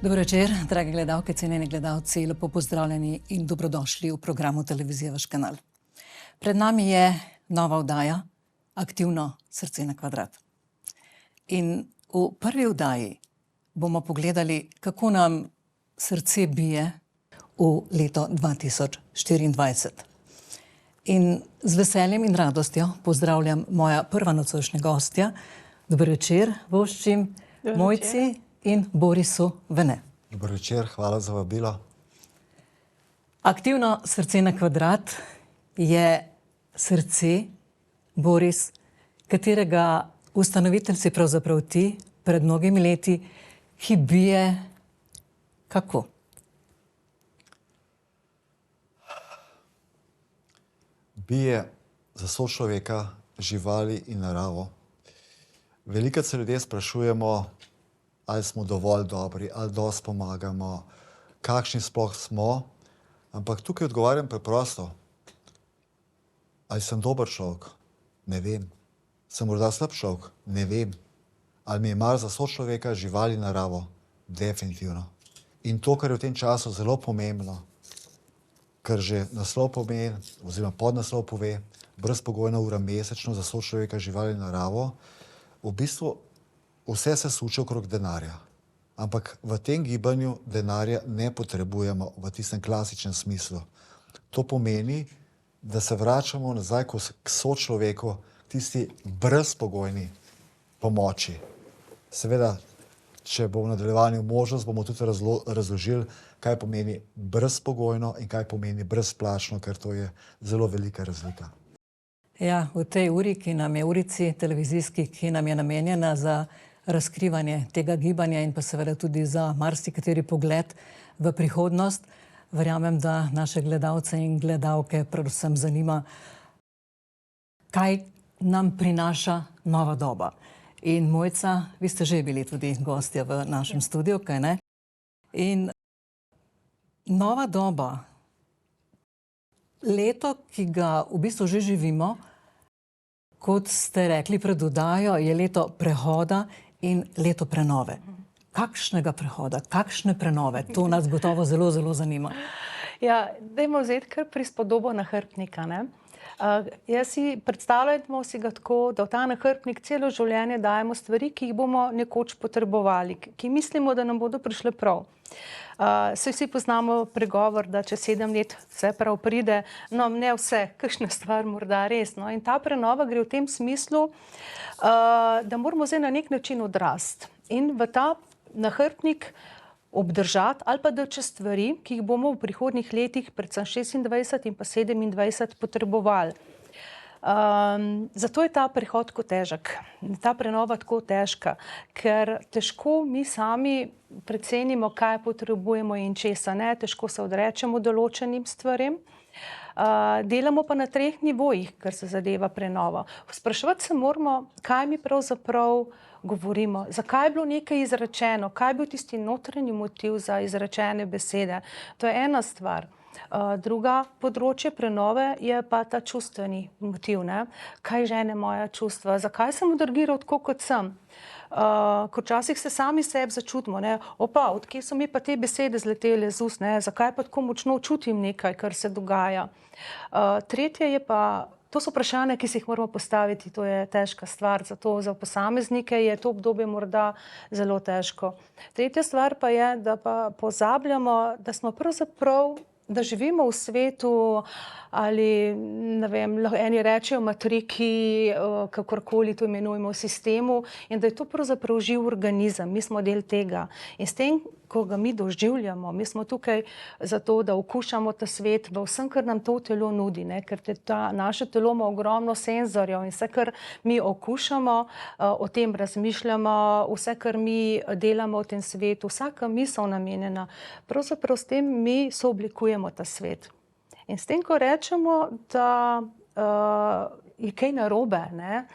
Dobro večer, drage gledalke, cenjeni gledalci, lepo pozdravljeni in dobrodošli v programu Televizije Vaš kanal. Pred nami je nova oddaja, Aktivno srce na kvadrat. In v prvi oddaji bomo pogledali, kako nam srce bije v leto 2024. In z veseljem in radostjo pozdravljam moja prva nocojšnja gostja. Dober večer, voščim Mojci in Borisu Vene. Dober večer, hvala za vabilo. Aktivno srce na kvadrat je srce, Boris, katerega ustanovitelj si pravzaprav ti pred mnogimi leti, ki bije kako? Bije za sočloveka, živali in naravo. Velikokrat se ljudje sprašujemo, ali smo dovolj dobri, ali dosti pomagamo, kakšni sploh smo, ampak tukaj odgovarjam preprosto. Ali sem dober človek? Ne vem. Sem morda slab človek? Ne vem. Ali mi je mar za sočloveka, živali in naravo? Definitivno. In to, kar je v tem času zelo pomembno, kar že naslov pomeni, oziroma podnaslov pove, brezpogojna ura mesečno za sočloveka, živali in naravo, v bistvu vse se suče okrog denarja. Ampak v tem gibanju denarja ne potrebujemo v tistem klasičnem smislu. To pomeni, da se vračamo nazaj k sočloveku, tisti brezpogojni pomoči. Seveda, če bo v nadaljevanju možnost, bomo tudi razložili, kaj pomeni brezpogojno in kaj pomeni brezplačno, ker to je zelo velika razlika. Ja, v tej uri, ki nam je urici televizijski, ki nam je namenjena za razkrivanje tega gibanja in pa seveda tudi za marsikateri pogled v prihodnost, verjamem, da naše gledalce in gledalke predvsem zanima, kaj nam prinaša nova doba. In Mojca, vi ste že bili tudi gostja v našem studiu, kaj ne? In nova doba, leto, ki ga v bistvu že živimo, kot ste rekli pred oddajo, je leto prehoda in leto prenove. Kakšnega prehoda, kakšne prenove? To nas gotovo zelo, zelo zanima. Ja, dajmo vzeti kar prispodobo nahrbtnika, ne? Jaz si predstavljamo si ga tako, da v ta nahrbtnik celo življenje dajemo stvari, ki jih bomo nekoč potrebovali, ki mislimo, da nam bodo prišle prav. Saj vsi poznamo pregovor, da čez 7 let vse prav pride, no ne vse, kakšna stvar morda res. No? In ta prenova gre v tem smislu, da moramo zdaj na nek način odrasti in v ta nahrbtnik obdržati ali pa dati stvari, ki jih bomo v prihodnjih letih, predvsem 26 in pa 27, potrebovali. Zato je ta prehod tako težek, ta prenova tako težka, ker težko mi sami precenimo, kaj potrebujemo in česa ne, težko se odrečemo določenim stvarem. Delamo pa na 3 nivojih, kar se zadeva prenovo. Spraševati se moramo, kaj mi pravzaprav govorimo, zakaj je bilo nekaj izrečeno, kaj je bil tisti notranji motiv za izrečene besede. To je ena stvar. Druga področje prenove je pa ta čustveni motiv, ne? Kaj žene moja čustva, zakaj sem odreagiral tako, kot sem. Ko včasih se sami sebi začutimo, ne? Opa, odkje so mi pa te besede zletele z ust, ne? Zakaj pa tako močno čutim nekaj, kar se dogaja. Tretje je pa, to so vprašanja, ki si jih moramo postaviti, to je težka stvar, zato za posameznike je to obdobje morda zelo težko. Tretja stvar pa je, da pa pozabljamo, da smo pravzaprav, da živimo v svetu ali, ne vem, eni rečejo matriki, kakorkoli to imenujemo, v sistemu, in da je to pravzaprav živ organizem, mi smo del tega. In s tem, ko ga mi doživljamo, mi smo tukaj zato, da okušamo ta svet v vsem, kar nam to telo nudi, ne? Ker naše telo ima ogromno senzorjev in vse, kar mi okušamo, o tem razmišljamo, vse, kar mi delamo v tem svetu, vsaka misel namenjena, pravzaprav s tem mi sooblikujemo ta svet. In s tem, ko rečemo, da je kaj narobe, ne?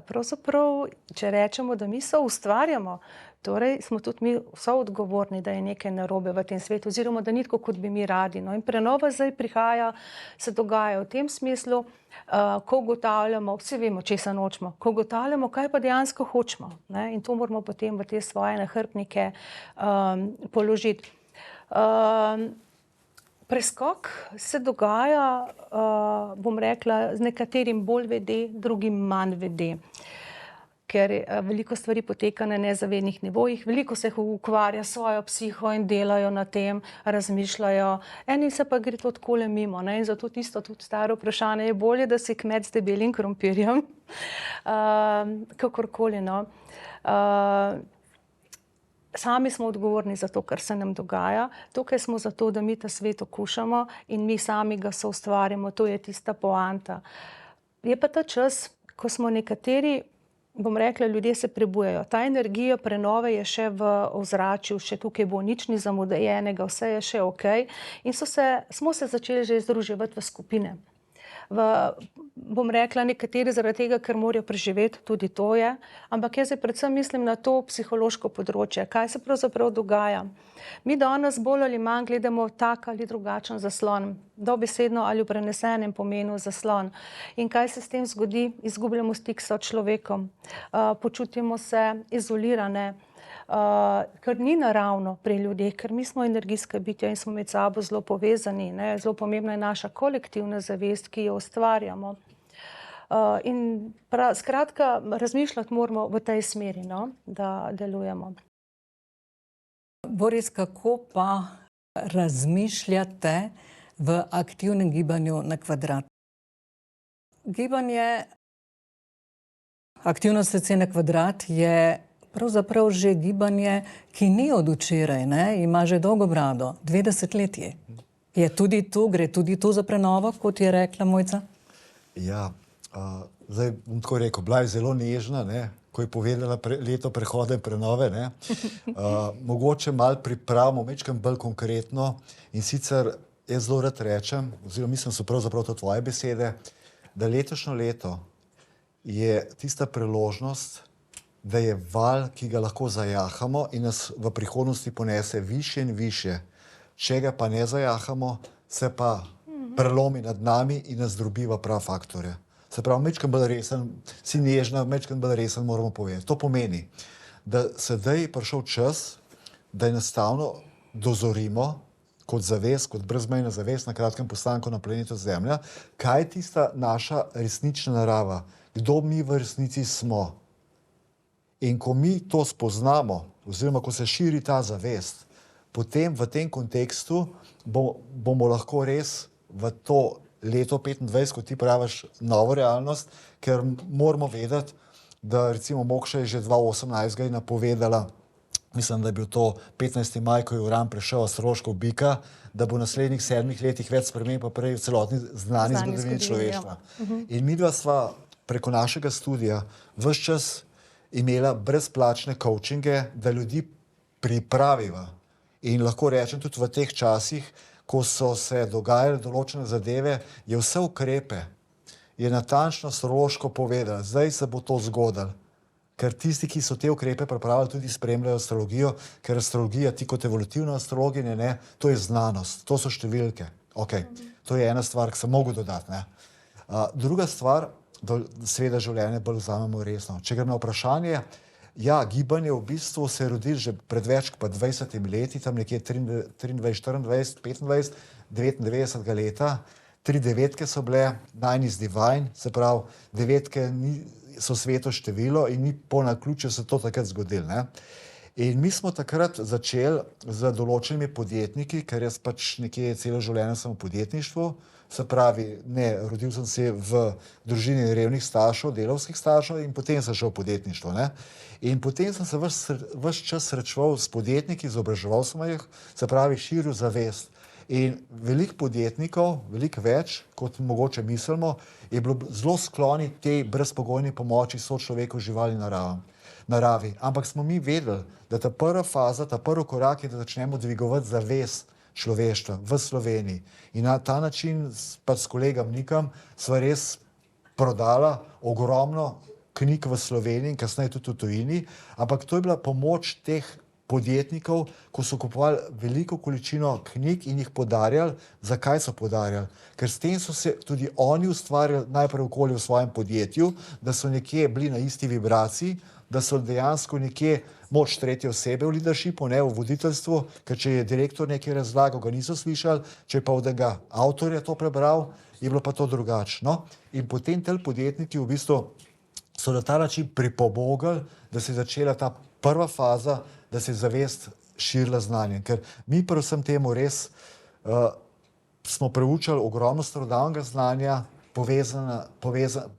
Pravzaprav, če rečemo, da mi soustvarjamo, torej smo tudi mi soodgovorni, da je nekaj narobe v tem svetu, oziroma da ni tako, kot bi mi radi. No, in prenova zdaj prihaja, se dogaja v tem smislu, ko ugotavljamo, vsi vemo, česa nočemo, ko ugotavljamo, kaj pa dejansko hočemo, ne? In to moramo potem v te svoje nahrbtnike položiti. Preskok se dogaja, bom rekla, z nekaterim bolj vede, drugim manj vede. Ker veliko stvari poteka na nezavednih nivojih, veliko se jih ukvarja svojo psiho in delajo na tem, razmišljajo. Eni se pa gre to takole mimo, ne? In zato tisto tudi staro vprašanje, je bolje, da si kmet z debelim krompirjem, kakorkoli, no. Sami smo odgovorni za to, kar se nam dogaja. Tukaj smo zato, da mi ta svet okušamo in mi sami ga soustvarjamo. To je tista poanta. Je pa ta čas, ko smo nekateri, bom rekla, ljudje se prebujajo. Ta energija prenove je še v ozračju, še tukaj bo, nič ni zamudenega, vse je še okej. In smo se začeli že združevati v skupine. Bom rekla, nekateri zaradi tega, ker morajo preživeti, tudi to je, ampak jaz predvsem mislim na to psihološko področje. Kaj se pravzaprav dogaja? Mi danes bolj ali manj gledamo tak ali drugačen zaslon, dobesedno ali v prenesenem pomenu zaslon. In kaj se s tem zgodi? Izgubljamo stik s človekom, počutimo se izolirane, kar ni naravno pri ljudeh, ker mi smo energijska bitja in smo med sabo zelo povezani, ne? Zelo pomembna je naša kolektivna zavest, ki jo ustvarjamo. Skratka, razmišljati moramo v tej smeri, no? Da delujemo. Boris, kako pa razmišljate v aktivnem gibanju na kvadrat? Gibanje Aktivno srce na kvadrat je pravzaprav že gibanje, ki ni od včeraj, ne? Ima že dolgo brado, 20 let je. Je tudi tu, gre tudi tu za prenovo, kot je rekla Mojca? Ja, zdaj bom tako rekel, bila je zelo nežna, ne? Ko je povedala leto prehoda in prenove, ne? Mogoče malo pripravimo, majčkeno bolj konkretno, in sicer jaz zelo rad rečem, oziroma mislim, so pravzaprav to tvoje besede, da letošnje leto je tista priložnost, da je val, ki ga lahko zajahamo in nas v prihodnosti ponese više in više. Če ga pa ne zajahamo, se pa prelomi nad nami in nas drobi v prav faktore. Se pravi, majčkeno bolj resen, si nežna, majčkeno bolj resen moramo povedati. To pomeni, da sedaj je prišel čas, da enostavno dozorimo kot zavest, kot brezmejna zavest na kratkem postanku na planetu Zemlja, kaj je tista naša resnična narava, kdo mi v resnici smo. In ko mi to spoznamo, oziroma ko se širi ta zavest, potem v tem kontekstu bomo lahko res v to leto 25, kot ti praviš, novo realnost, ker moramo vedeti, da recimo Mokša je že 2018 napovedala, mislim, da je bil to 15. maj, ko je Uran prešel astrološko bika, da bo v naslednjih 7 letih več sprememb pa prej v celotni znani zgodovini človeštva. In midva sva preko našega studija ves čas imela brezplačne coachinge, da ljudi pripraviva. In lahko rečem, tudi v teh časih, ko so se dogajale določene zadeve, je vse ukrepe, je natančno astrološko povedala, zdaj se bo to zgodilo. Ker tisti, ki so te ukrepe pripravili, tudi spremljajo astrologijo, ker astrologija, ti kot evolutivna astrologinja, ne, to je znanost, to so številke. Okay. To je ena stvar, ki sem mogel dodati. Ne. Druga stvar, da seveda življenje bolj vzamemo resno. Če grem na vprašanje, ja, gibanje v bistvu se je rodilo že pred več kot 20 leti, tam nekje 23, 24, 25, 99 leta. 3 devetke so bile, 9 is divine, se pravi, devetke so sveto število in ni po naključju se to takrat zgodilo. Ne? In mi smo takrat začeli z določenimi podjetniki, ker jaz pač nekje celo življenje sem v podjetništvu, se pravi, ne, rodil sem se v družini revnih staršev, delavskih staršev in potem sem šel v podjetništvo. Ne? In potem sem se ves čas srečeval s podjetniki, izobraževal sem jih, se pravi, širil zavest. In veliko podjetnikov, veliko več, kot mogoče mislimo, je bilo zelo skloni tej brezpogojni pomoči sočloveku, živali, naravi. Ampak smo mi vedeli, da ta prva faza, ta prvi korak je, da začnemo dvigovati zavest človeštva v Sloveniji. In na ta način pa s kolegom Nikom sva res prodala ogromno knjig v Sloveniji in kasneje tudi v tujini, ampak to je bila pomoč teh podjetnikov, ko so kupovali veliko količino knjig in jih podarjali. Zakaj so podarjali? Ker s tem so se tudi oni ustvarjali najprej okolje v svojem podjetju, da so nekje bili na isti vibraciji, da so dejansko nekje moč tretje osebe v leadershipu, ne v voditeljstvu, ker če je direktor nekaj razlagal, ga niso slišali, če pa od tega avtorja to prebral, je bilo pa to drugačno. In potem te podjetniki v bistvu so na ta način pripomogli, da se je začela ta prva faza, da se je zavest širila znanje. Ker mi pri vsem temu res smo preučali ogromno starodavnega znanja,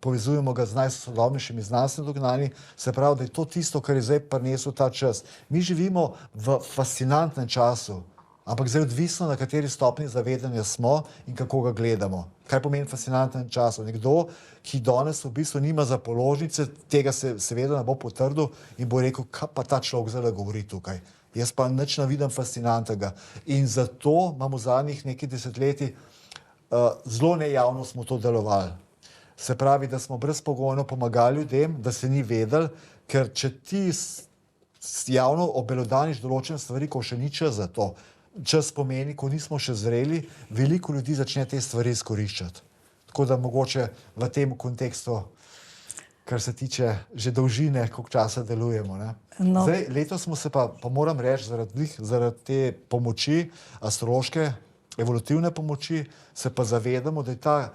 povezujemo ga z najsodobnejšimi znanstvenimi dognanji, se pravi, da je to tisto, kar je zdaj prinesel ta čas. Mi živimo v fascinantnem času, ampak zdaj odvisno, na kateri stopnji zavedanja smo in kako ga gledamo. Kaj pomeni fascinanten čas? Nekdo, ki danes v bistvu nima za položnice, tega se seveda ne bo potrdil in bo rekel, kaj pa ta človek zdaj govori tukaj. Jaz pa nič ne vidim fascinantnega. In zato imamo v zadnjih nekaj desetletij zelo nejavno smo to delovali. Se pravi, da smo brezpogojno pomagali ljudem, da se ni vedeli, ker če ti javno obelodaniš določene stvari, ko še ni čas za to, čas pomeni, ko nismo še zreli, veliko ljudi začne te stvari izkoriščati. Tako da mogoče v tem kontekstu, kar se tiče že dolžine, koliko časa delujemo. Ne? No. Zdaj, letos smo se pa moram reči, zaradi te pomoči, astrološke, evolutivne pomoči, se pa zavedamo, da je ta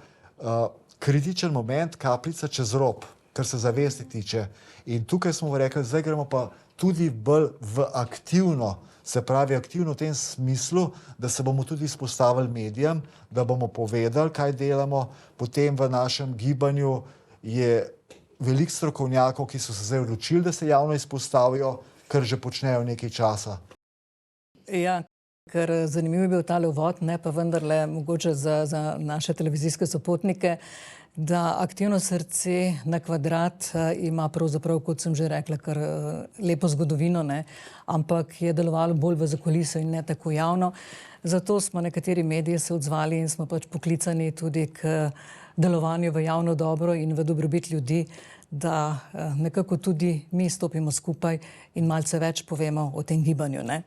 kritičen moment kapljica čez rob, kar se zavesti tiče. In tukaj smo rekli, zdaj gremo pa tudi bolj v aktivno, se pravi aktivno v tem smislu, da se bomo tudi izpostavili medijem, da bomo povedali, kaj delamo. Potem v našem gibanju je veliko strokovnjakov, ki so se zdaj odločili, da se javno izpostavijo, ker že počnejo nekaj časa. Ja, ker zanimiv je bil tale uvod, ne pa vendarle mogoče za naše televizijske sopotnike, da Aktivno srce na kvadrat ima pravzaprav, kot sem že rekla, kar lepo zgodovino, ne, ampak je delovalo bolj v zakulisu in ne tako javno. Zato smo nekateri mediji se odzvali in smo pač poklicani tudi k delovanju v javno dobro in v dobrobit ljudi, da nekako tudi mi stopimo skupaj in malce več povemo o tem gibanju, ne.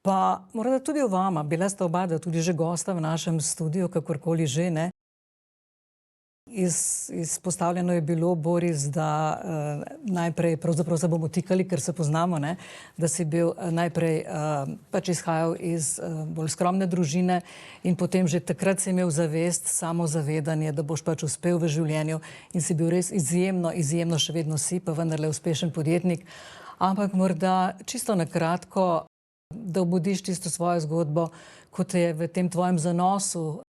Pa morda tudi o vama, bila sta oba tudi že gosta v našem studiu, kakorkoli že, ne. Izpostavljeno je bilo, Boris, da najprej pravzaprav se bomo tikali, ker se poznamo, ne, da si bil najprej pač izhajal iz bolj skromne družine in potem že takrat si imel zavest, samozavedanje, da boš pač uspel v življenju in si bil res izjemno še vedno si, pa vendarle uspešen podjetnik. Ampak morda čisto na kratko, da obudiš tisto svojo zgodbo, kot je v tem tvojem zanosu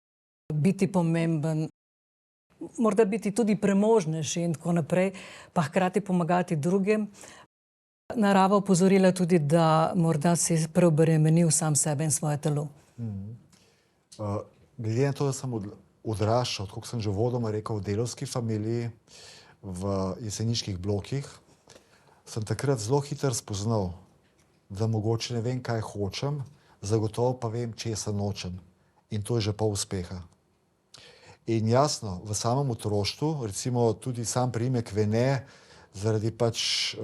biti pomemben, morda biti tudi premožnejši in tako naprej, pa hkrati pomagati drugim. Narava opozorila tudi, da morda si preobremenil sam sebe in svoje telo. Glede na to, da sem odraščal, kot sem že uvodoma rekel, v delavski familiji, v jeseniških blokih, sem takrat zelo hitro spoznal, da mogoče ne vem, kaj hočem, zagotovo pa vem, česa nočem. In to je že pol uspeha. In jasno, v samem otroštvu, recimo tudi sam priimek Vene, zaradi pač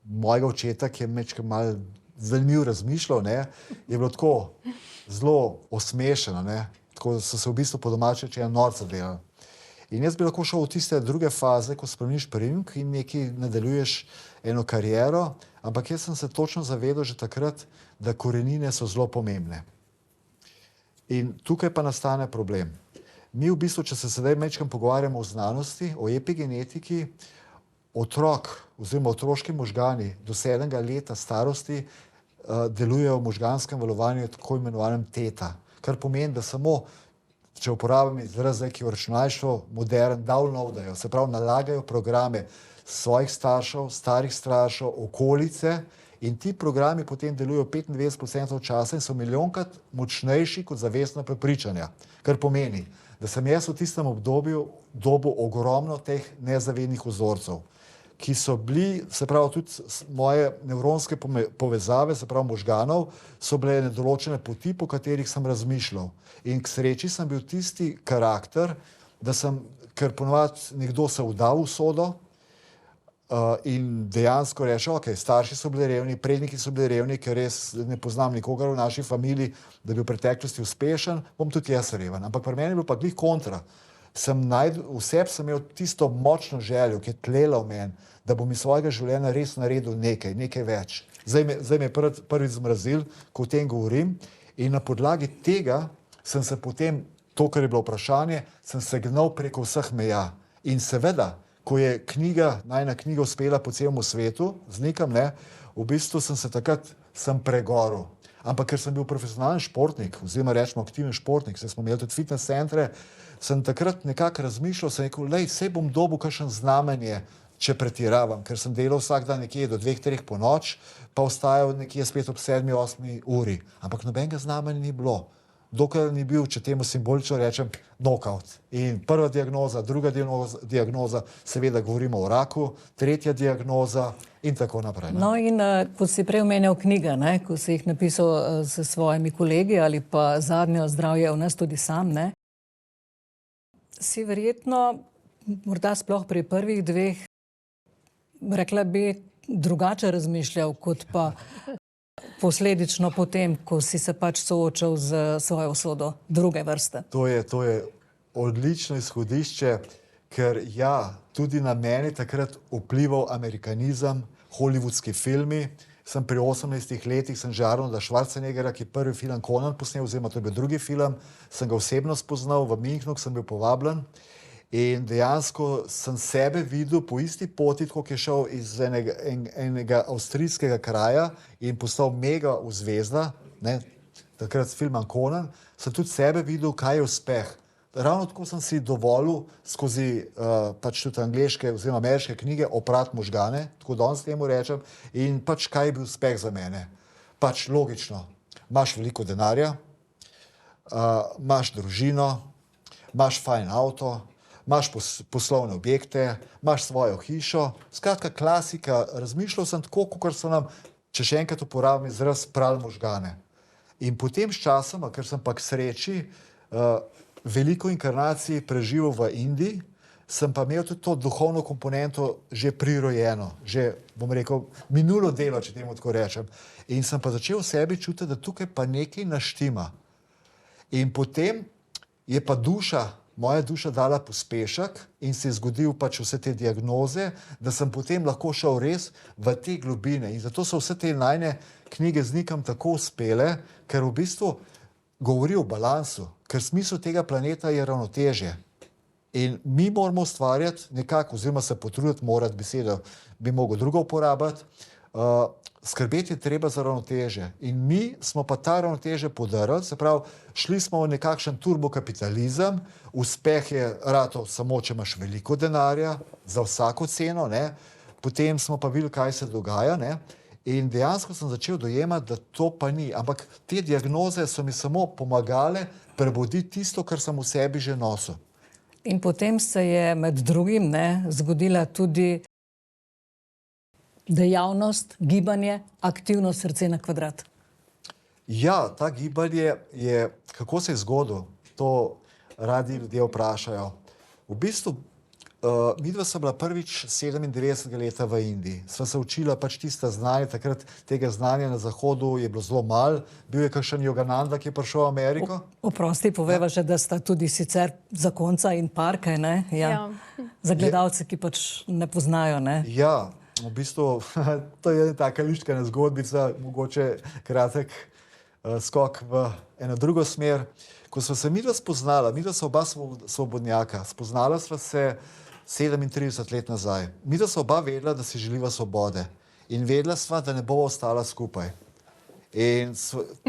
mojega očeta, ki je mečkaj malo zanimivo razmišljal, ne, je bilo tako zelo osmešeno, ne, tako da so se v bistvu po domače norca delali. In jaz bi lahko šel v tiste druge faze, ko spremeniš priimek in nekaj nadaljuješ eno kariero, ampak jaz sem se točno zavedal že takrat, da korenine so zelo pomembne. In tukaj pa nastane problem. Mi v bistvu, če se sedaj mečkam pogovarjamo o znanosti, o epigenetiki, otrok oziroma otroški možgani do 7 leta starosti delujejo v možganskem valovanju tako imenovanem teta, kar pomeni, da samo, če uporabim izraz, ki v računalništvu modern, downloadajo, se pravi nalagajo programe svojih staršev, starih staršev, okolice, in ti programi potem delujejo 95% časa in so milijonkrat močnejši kot zavestna prepričanja. Kar pomeni, da sem jaz v tistem obdobju dobil ogromno teh nezavednih vzorcev. ki so bili, se pravi, tudi moje nevronske povezave, se pravi možganov, so bile nedoločene poti, po katerih sem razmišljal. In k sreči sem bil tisti karakter, da sem, ker ponovadi nekdo se vda v usodo, in dejansko reče, ok, starši so bili revni, predniki so bili revni, ker res ne poznam nikogar v naši familiji, da bi v preteklosti uspešen, bom tudi jaz reven. Ampak pri meni je bil pa glih kontra. Vseb sem imel tisto močno željo, ki je tlela v meni, da bom iz svojega življenja res naredil nekaj več. Zdaj me je prvič zmrazil, ko o tem govorim, in na podlagi tega sem se potem, to, kar je bilo vprašanje, sem se gnal preko vseh meja. In seveda, ko je najina knjiga uspela po celem svetu, z nekom, v bistvu sem se takrat pregoril. Ampak ker sem bil profesionalen športnik, oziroma rečemo aktiven športnik, saj smo imeli tudi fitness centre, sem takrat nekako razmišljal, sem rekel, sej bom dobil kakšen znamenje, če pretiravam, ker sem delal vsak dan nekje do 2-3 po noč, pa ostajal nekje spet ob 7-8 uri. Ampak nobenega znamenja ni bilo. Dokler ni bil, če temu simbolično rečem, knockout. In prva diagnoza, druga diagnoza, seveda govorimo o raku, tretja diagnoza in tako naprej. No in kot si prej omenjal knjige, ko si jih napisal s svojimi kolegi ali pa zadnjo Zdravje v nas tudi sam, si verjetno, morda sploh pri prvih dveh, rekla bi, drugače razmišljal, kot pa posledično potem, ko si se pač soočal z svojo usodo druge vrste. To je odlično izhodišče, ker tudi na meni takrat vplival amerikanizem, hollywoodski filmi. Sem pri 18 letih sem že Arnolda Schwarzeneggera, ki je prvi film Conan posnel, oziroma to je bil drugi film, sem ga osebno spoznal v Münchnu, sem bil povabljen. In dejansko sem sebe videl po isti poti, kot je šel iz enega avstrijskega kraja in postal mega zvezda, takrat s filmom Conan, sem tudi sebe videl, kaj je uspeh. Ravno tako sem si dovolil skozi pač tudi angleške oziroma ameriške knjige oprati možgane, tako danes temu rečem, in pač kaj je bil uspeh za mene. Pač logično, imaš veliko denarja, imaš družino, imaš fajn avto, imaš poslovne objekte, imaš svojo hišo, skratka klasika, razmišljal sem tako, kot so nam, če še enkrat uporabim izraz, prali možgane. In potem s časom, ker sem pa k sreči veliko inkarnacij preživel v Indiji, sem pa imel tudi to duhovno komponento že prirojeno, že, bom rekel, minulo delo, če temu tako rečem. In sem pa začel v sebi čutiti, da tukaj pa nekaj naštima. In potem je pa moja duša dala pospešek in se je zgodil pač vse te diagnoze, da sem potem lahko šel res v te globine. In zato so vse te najine knjige z Nikom tako uspele, ker v bistvu govori o balansu, ker smisel tega planeta je ravnotežje. In mi moramo ustvarjati nekako, oziroma se potruditi, morati besedo, bi mogel drugo uporabiti, skrbeti je treba za ravnotežje. In mi smo pa ta ravnotežje podarili, se pravi, šli smo v nekakšen turbokapitalizem, uspeh je ratov samo, če imaš veliko denarja, za vsako ceno, potem smo pa videli, kaj se dogaja, in dejansko sem začel dojemati, da to pa ni. Ampak te diagnoze so mi samo pomagale prebuditi tisto, kar sem v sebi že nosil. In potem se je med drugim zgodila tudi dejavnost, gibanje, aktivno srce na kvadrat. Ja, ta gibanje je, kako se je zgodilo, to radi ljudje vprašajo. V bistvu, midva sva bila prvič 97. leta v Indiji. Sva se učila pač tista znanja, takrat tega znanja na zahodu je bilo zelo malo. Bil je kakšen Yogananda, ki je prišel v Ameriko. Oprosti, poveva že, da sta tudi sicer zakonca in par, kaj ne? Ja. Za gledalce, ki pač ne poznajo, Ja, v bistvu, to je taka lištkana zgodbica, mogoče kratek skok v eno drugo smer. Ko sva se midva spoznala, midva sva oba svobodnjaka, spoznala sva se 37 let nazaj. Midva sva oba vedela, da si želiva svobode in vedela sva, da ne bova ostala skupaj. In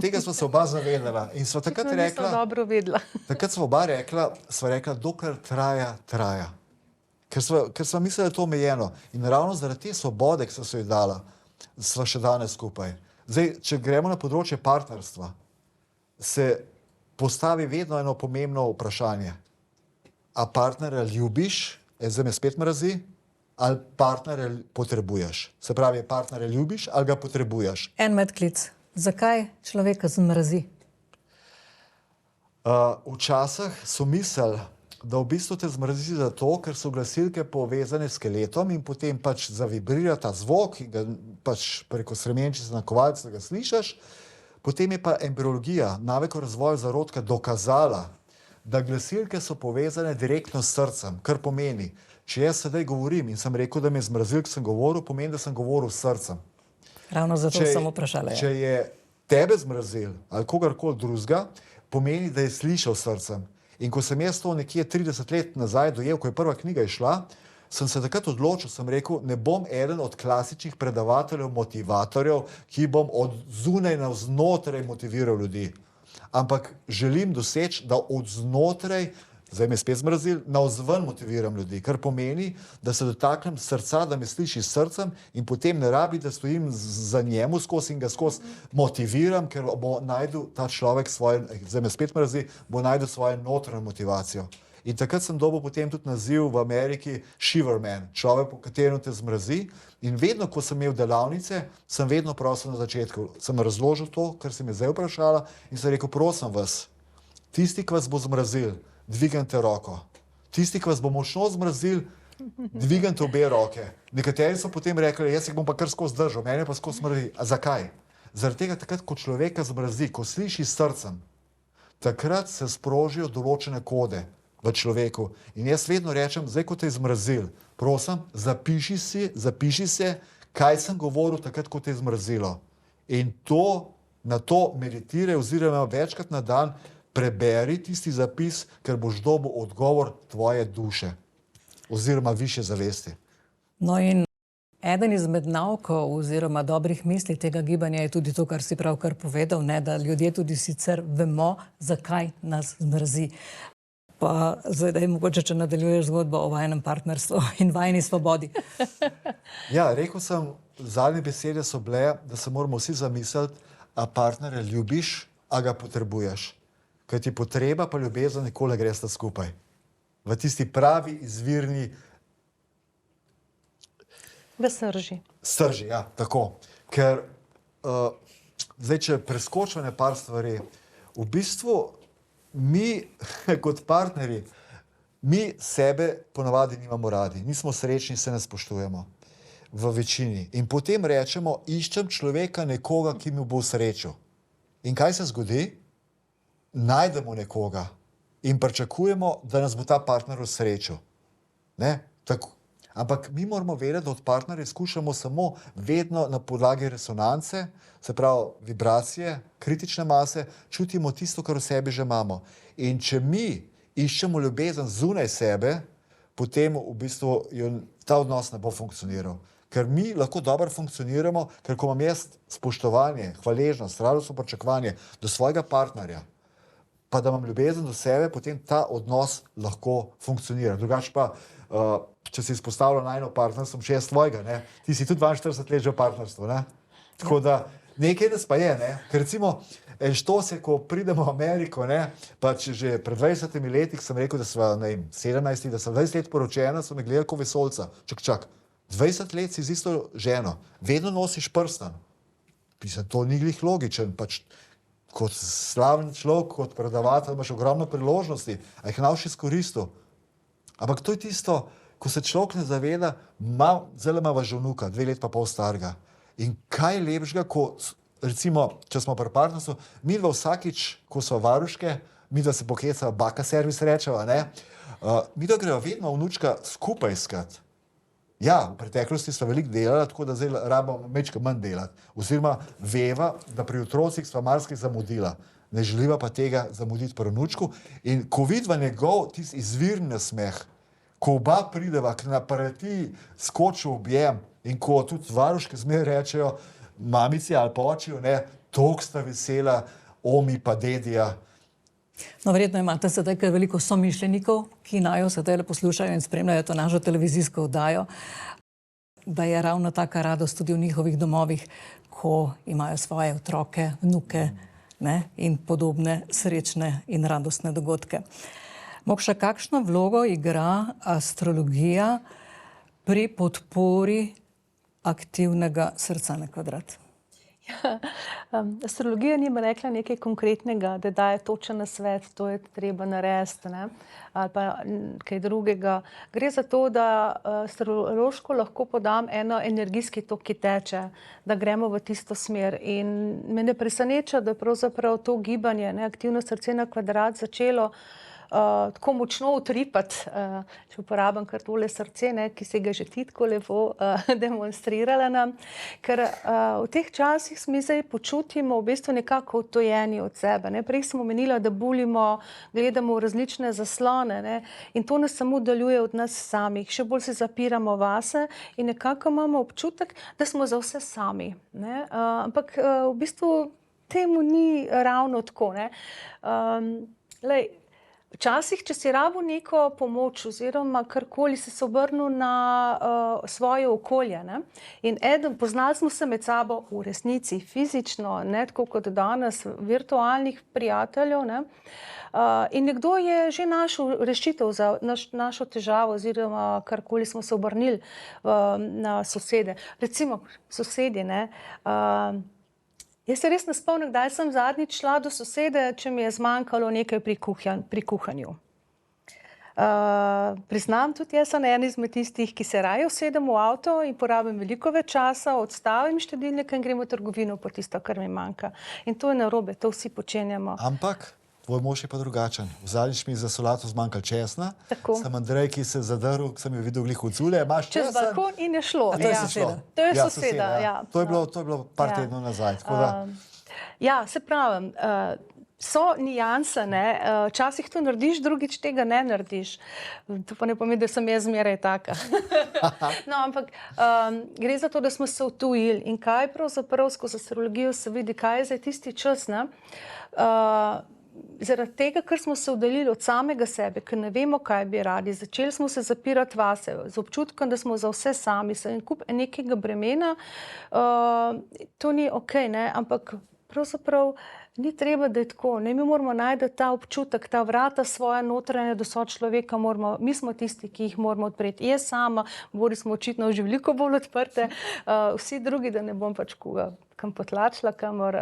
tega sva se oba zavedala. In sva takrat rekla, dobro vedela. Takrat sva oba rekla, dokler traja, traja. Ker sva mislila, da je to omejeno. In ravno zaradi te svobode, ki sva se jo dala, sva še danes skupaj. Zdaj, če gremo na področje partnerstva, se postavi vedno eno pomembno vprašanje. A partnerja ljubiš, zdaj me spet mrazi, ali partnerja potrebuješ. Se pravi, partnerja ljubiš ali ga potrebuješ. En medklic. Zakaj človeka zmrazi? Včasih so mislili, da v bistvu te zmrazi zato, ker so glasilke povezane s skeletom in potem pač zavibrira ta zvok, ki ga pač preko sremenčice na kovalcu ga slišiš. Potem je pa embriologija, navek o razvoju zarodka dokazala, da glasilke so povezane direktno s srcem, kar pomeni, če jaz sedaj govorim in sem rekel, da me je zmrazil, ko sem govoril, pomeni, da sem govoril s srcem. Ravno zato sem vprašala. Če je tebe zmrazil ali kogarkoli drugega, pomeni, da je slišal srcem. In ko sem jaz to nekje 30 let nazaj dojel, ko je prva knjiga išla, sem se takrat odločil, sem rekel, ne bom eden od klasičnih predavateljev, motivatorjev, ki bom od zunaj navznotraj motiviral ljudi. Ampak želim doseči, da od znotraj, zdaj me spet zmrazil, navzven motiviram ljudi, kar pomeni, da se dotaknem srca, da me sliši s srcem in potem ne rabi, da stojim za njemu skozi in ga skozi motiviram, ker bo najdel ta človek svoje, zdaj me spet mrazi, bo najdel svojo notranjo motivacijo. In takrat sem dobil potem tudi naziv v Ameriki Shiverman, človek, po katerem te zmrazi. In vedno, ko sem imel delavnice, sem vedno prosil na začetku, sem razložil to, kar se mi zdaj vprašala in sem rekel, prosim vas, tisti, ki vas bo zmrazil, dvignite roko. Tisti, ki vas bo močno zmrazil, dvignite obe roke. Nekateri so potem rekli, jaz jih bom pa kar skozi držal, mene pa skozi zmrazi. A zakaj? Zaradi tega, takrat, ko človeka zmrazi, ko sliši s srcem, takrat se sprožijo določene kode v človeku. In jaz vedno rečem, zdaj, ko te je zmrazil, prosim, zapiši se, kaj sem govoril takrat, ko te je zmrazilo. In na to meditiraj oziroma večkrat na dan preberi tisti zapis, ker boš dobil odgovor tvoje duše oziroma višje zavesti. No in eden izmed naukov oziroma dobrih misli tega gibanja je tudi to, kar si pravkar povedal, ne, da ljudje tudi sicer vemo, zakaj nas zmrazi. Pa zdaj mogoče, če nadaljuješ zgodbo o vajnem partnerstvu in vajni svobodi. Ja, rekel sem, zadnje besede so bile, da se moramo vsi zamisliti, a partnerja ljubiš, a ga potrebuješ. Ker ti potreba pa ljubezen nikoli gresta skupaj. V tisti pravi, izvirni... V srži. Srži, ja, tako. Ker zdaj, če preskočimo par stvari, v bistvu mi kot partnerji, mi sebe ponavadi nimamo radi, nismo srečni, se ne spoštujemo v večini. In potem rečemo, iščem človeka, nekoga, ki mi bo v srečo. In kaj se zgodi? Najdemo nekoga in pričakujemo, da nas bo ta partner v srečo. Ne? Tako. Ampak mi moramo vedeti, da od partnerja skušamo samo vedno na podlagi resonance, se pravi vibracije, kritične mase, čutimo tisto, kar v sebi že imamo. In če mi iščemo ljubezen zunaj sebe, potem v bistvu ta odnos ne bo funkcioniral. Ker mi lahko dobro funkcioniramo, ker ko imam jaz spoštovanje, hvaležnost, radostno pričakovanje do svojega partnerja, pa da imam ljubezen do sebe, potem ta odnos lahko funkcionira. Drugače pa, če si izpostavljal najno partnerstvo, še jaz tvojega, ne? Ti si tudi 42 let že v partnerstvu, ne? Tako da nekaj nas pa je, ne? Ker recimo, što se, ko pridemo v Ameriko, ne? Pač že pred 20 leti sem rekel, da sva, ne vem, 17, da sem 20 let poročena, so me gledali kot vesoljca. Čak, 20 let si z isto ženo, vedno nosiš prstan. Mislim, to ni glih logičen, pač kot slaven človek, kot predavatelj imaš ogromno priložnosti, a jih naš izkoristil. Ampak to je tisto, ko se človek ne zaveda, zelo imava že vnuka, 2 let pa pol starega. In kaj je lepšega, ko recimo, če smo pri partnerstvu, mi dva vsakič, ko so varuške, mi dva se pokecava, baka servis rečeva, ne? Mi dva greva vedno vnučka skupaj iskat. Ja, v preteklosti sva veliko delala, tako da zdaj rabimo mečka manj delati. Oziroma veva, da pri otrocih sva marsikaj zamudila. Ne želiva pa tega zamuditi pri vnučku. In ko vidva njegov tisti izvirni nasmeh, ko oba prideva, k naparati skoči v objem in ko tudi varuške zmeraj rečejo mamici ali pa očiju, ne, toliko sta vesela, omi pa dedija. No, verjetno imate sedaj kar veliko somišljenikov, ki najo sedaj poslušajo in spremljajo to našo televizijsko oddajo, da je ravno taka radost tudi v njihovih domovih, ko imajo svoje otroke, vnuke, ne, in podobne srečne in radostne dogodke. Mokša, kakšno vlogo igra astrologija pri podpori aktivnega srca na kvadrat? Astrologija nima rekla nekaj konkretnega, da daje točen nasvet, to je treba narediti, ne? Ali pa kaj drugega. Gre za to, da astrološko lahko podam eno energijski tok, ki teče, da gremo v tisto smer. In me ne preseneča, da pravzaprav to gibanje, ne, aktivno srce na kvadrat začelo tako močno utripati, če uporabim kar tole srce, ne, ki se ga že ti tako lepo demonstrirala nam, ker v teh časih mi zdaj počutimo v bistvu nekako odtojeni od sebe. Ne. Prej smo omenila, da bulimo, gledamo v različne zaslone, ne, in to nas samo daljuje od nas samih. Še bolj se zapiramo vase in nekako imamo občutek, da smo za vse sami. Ne. Ampak v bistvu temu ni ravno tako. Ne. Včasih, če si rabil neko pomoč oziroma karkoli, si se obrnil na svoje okolje. Ne? In poznali smo se med sabo v resnici, fizično, ne tako kot danes, virtualnih prijateljev. Ne? In nekdo je že našel rešitev za našo težavo oziroma karkoli smo se obrnili na sosede. Recimo sosedi, ne? Jaz se res ne spomnim, kdaj sem zadnjič šla do sosede, če mi je zmanjkalo nekaj pri kuhanju. Priznam, tudi jaz sem ena izmed tistih, ki se raje usedem v avto in porabim veliko več časa, odstavim štedilnik in grem v trgovino po tisto, kar mi manjka. In to je narobe, to vsi počenjamo. Ampak tvoj mož je pa drugačen. Zadnjič mi za solato zmanjkalo česna. Tako. Sem Andrej, ki se je zadrl, sem jo videl glih od zule. Čez balkon in je šlo. To je soseda. To je soseda, ja. To je bilo par tednov nazaj. Ja, se pravim, so nijanse, ne. Včasih to narediš, drugič tega ne narediš. To pa ne pomeni, da sem jaz zmeraj taka. No, ampak gre za to, da smo se utujili in kaj pravzaprav skozi astrologijo se vidi, kaj je zdaj tisti čas, ne. Zaradi tega, ker smo se oddaljili od samega sebe, ker ne vemo, kaj bi radi, začeli smo se zapirati vase, z občutkom, da smo za vse sami, se en kup nekega bremena, to ni okej, ne, ampak pravzaprav ni treba, da je tako, ne, mi moramo najti ta občutek, ta vrata svoje notranje do sočloveka, mi smo tisti, ki jih moramo odpreti. Jaz sama, Boris smo očitno že veliko bolj odprte, vsi drugi, da ne bom pač koga kam potlačila, kamor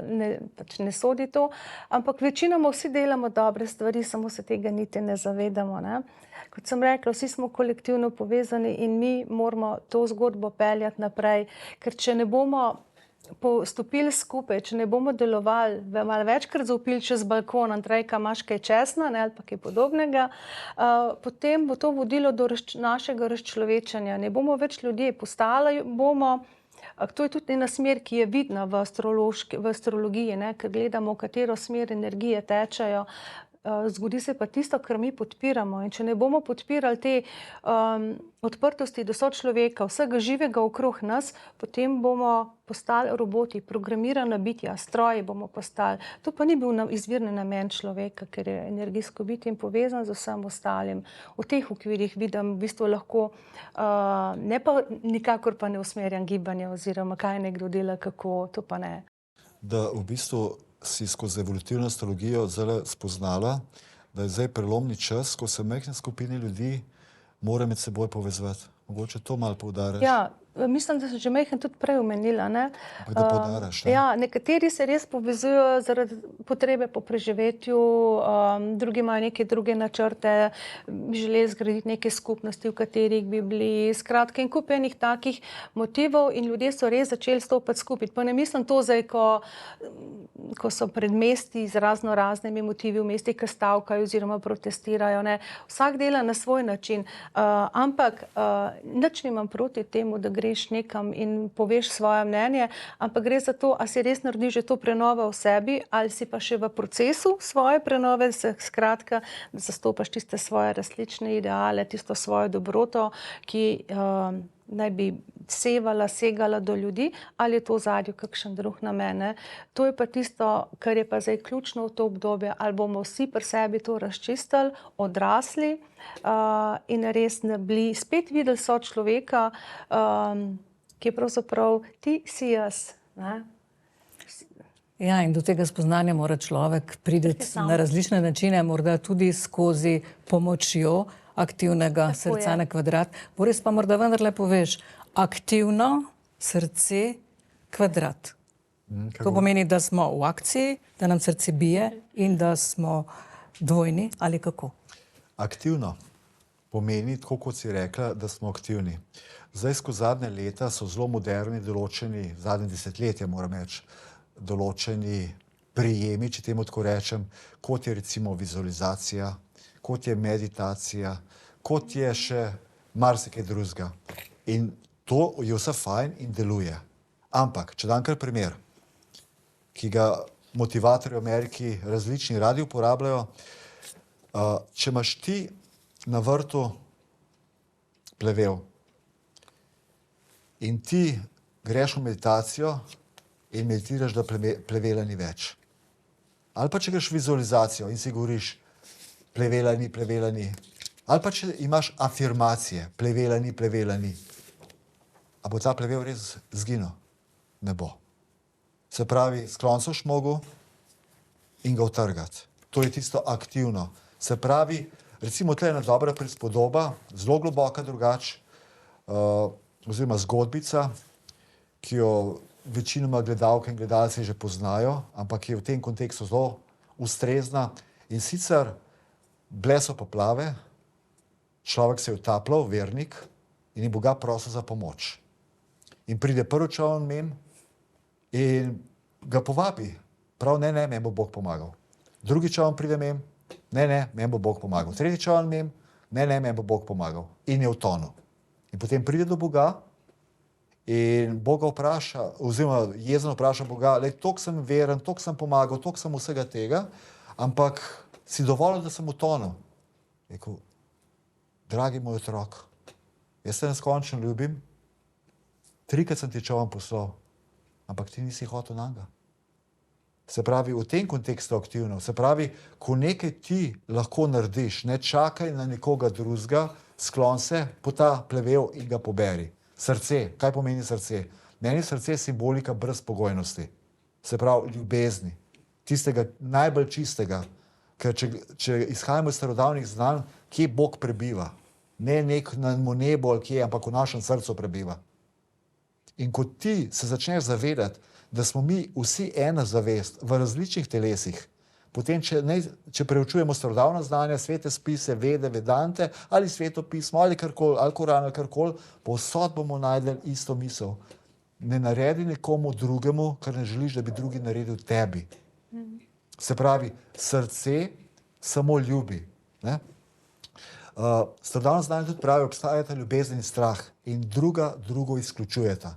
ne sodi to, ampak večinoma vsi delamo dobre stvari, samo se tega niti ne zavedamo. Ne? Kot sem rekla, vsi smo kolektivno povezani in mi moramo to zgodbo peljati naprej, ker če ne bomo stopili skupaj, če ne bomo delovali, malo večkrat zaupili čez balkon, Andrejka, imaš kaj česna, ne, ali pa kaj podobnega, potem bo to vodilo do našega razčlovečanja. Ne bomo več ljudje, postali bomo. To je tudi ena smer, ki je vidna v astrologiji, ne, ker gledamo, v katero smer energije tečejo. Zgodi se pa tisto, kar mi podpiramo. In če ne bomo podpirali te odprtosti do sočloveka, vsega živega okrog nas, potem bomo postali roboti, programirana bitja, stroji bomo postali. To pa ni bil izvirni namen človeka, ker je energijsko bitje in povezan z vsem ostalim. V teh okvirih vidim v bistvu lahko, ne pa nikakor pa ne usmerjam gibanja oziroma kaj nekdo dela, kako, to pa ne. Da v bistvu si skozi evolutivno astrologijo zdaj spoznala, da je zdaj prelomni čas, ko se majhne skupine ljudi mora med seboj povezovati. Mogoče to malo poudarjaš. Ja, mislim, da sem že majhen tudi prej omenila. Ne? Da poudarjaš, ne? Ja, nekateri se res povezujo zaradi potrebe po preživetju, drugi imajo neke druge načrte, bi želeli zgraditi neke skupnosti, v katerih bi bili, skratka, in kup enih takih motivov in ljudje so res začeli stopati skupaj. Pa ne mislim to zdaj, ko so pred mesti z raznimi motivi v mestih, ki stavkajo oziroma protestirajo. Ne? Vsak dela na svoj način, ampak nič nimam proti temu, da greš nekam in poveš svoje mnenje, ampak gre za to, a si res narediš že to prenovo v sebi, ali si pa še v procesu svoje prenove, skratka, da zastopaš tiste svoje različne ideale, tisto svojo dobroto, ki naj bi segala do ljudi, ali je to v ozadju kakšen drug namen. Ne? To je pa tisto, kar je pa zdaj ključno v to obdobje, ali bomo vsi pri sebi to razčistili, odrasli in res ne bili spet videli sočloveka, ki je pravzaprav ti si jaz. Ne? Ja, in do tega spoznanja mora človek priti na različne načine, morda tudi skozi pomočjo aktivnega Tako srca je. na kvadrat. Boris, pa morda vendarle poveš, aktivno srce kvadrat. To pomeni, da smo v akciji, da nam srce bije in da smo dvojni ali kako? Aktivno pomeni, tako kot si rekla, da smo aktivni. Zdaj, skozi zadnje leta so zelo moderni določeni, zadnje desetletje moram reči, določeni prijemi, če temu tako rečem, kot je recimo vizualizacija, kot je meditacija, kot je še marsikaj drugega. In to je vse fajn in deluje. Ampak, če dam kar primer, ki ga motivatorji v Ameriki različni radi uporabljajo, če imaš ti na vrtu plevel in ti greš v meditacijo in meditiraš, da plevela ni več. Ali pa če greš v vizualizacijo in si govoriš, plevela ni, plevela ni. Ali pa če imaš afirmacije, plevela ni, plevela ni. A bo ta plevel res zginil? Ne bo. Se pravi, skloncoš mogo in ga utrgati. To je tisto aktivno. Se pravi, recimo tle ena dobra prispodoba, zelo globoka drugače, oziroma zgodbica, ki jo večinoma gledalke in gledalci že poznajo, ampak je v tem kontekstu zelo ustrezna. In sicer bile so poplave, človek se je utapljal, vernik, in je Boga prosil za pomoč. In pride prvi čoln mem in ga povabi. Prav, ne, meni bo Bog pomagal. Drugi čoln pride mem, ne, meni bo Bog pomagal. Tretji čoln mem, ne, meni bo Bog pomagal. In je utonil. In potem pride do Boga in Boga vpraša, oziroma jezen vpraša Boga, toliko sem veren, toliko sem pomagal, toliko sem vsega tega, ampak si dovolil, da sem utonil. Rekel, dragi moj otrok, jaz te neskončno ljubim, 3-krat sem ti čoln poslal, ampak ti nisi hotel nanga. Se pravi, v tem kontekstu aktivno. Se pravi, ko nekaj ti lahko narediš, ne čakaj na nekoga drugega, sklon se po ta plevel in ga poberi. Srce. Kaj pomeni srce? Meni srce je simbolika brezpogojnosti. Se pravi, ljubezni. Tistega najbolj čistega. Ker če izhajamo iz starodavnih znanj, kje Bog prebiva? Ne nek na nebu ali kje, ampak v našem srcu prebiva. In ko ti se začneš zavedati, da smo mi vsi ena zavest v različnih telesih, potem, če preučujemo starodavna znanja, svete spise, vede, vedante, ali sveto pismo, ali karkoli, ali Koran, ali karkoli, povsod bomo najdeli isto misel. Ne naredi nekomu drugemu, kar ne želiš, da bi drugi naredil tebi. Se pravi, srce samo ljubi. Ne? Starodavna znanja tudi pravi, obstajata ljubezen in strah in drugo izključujeta.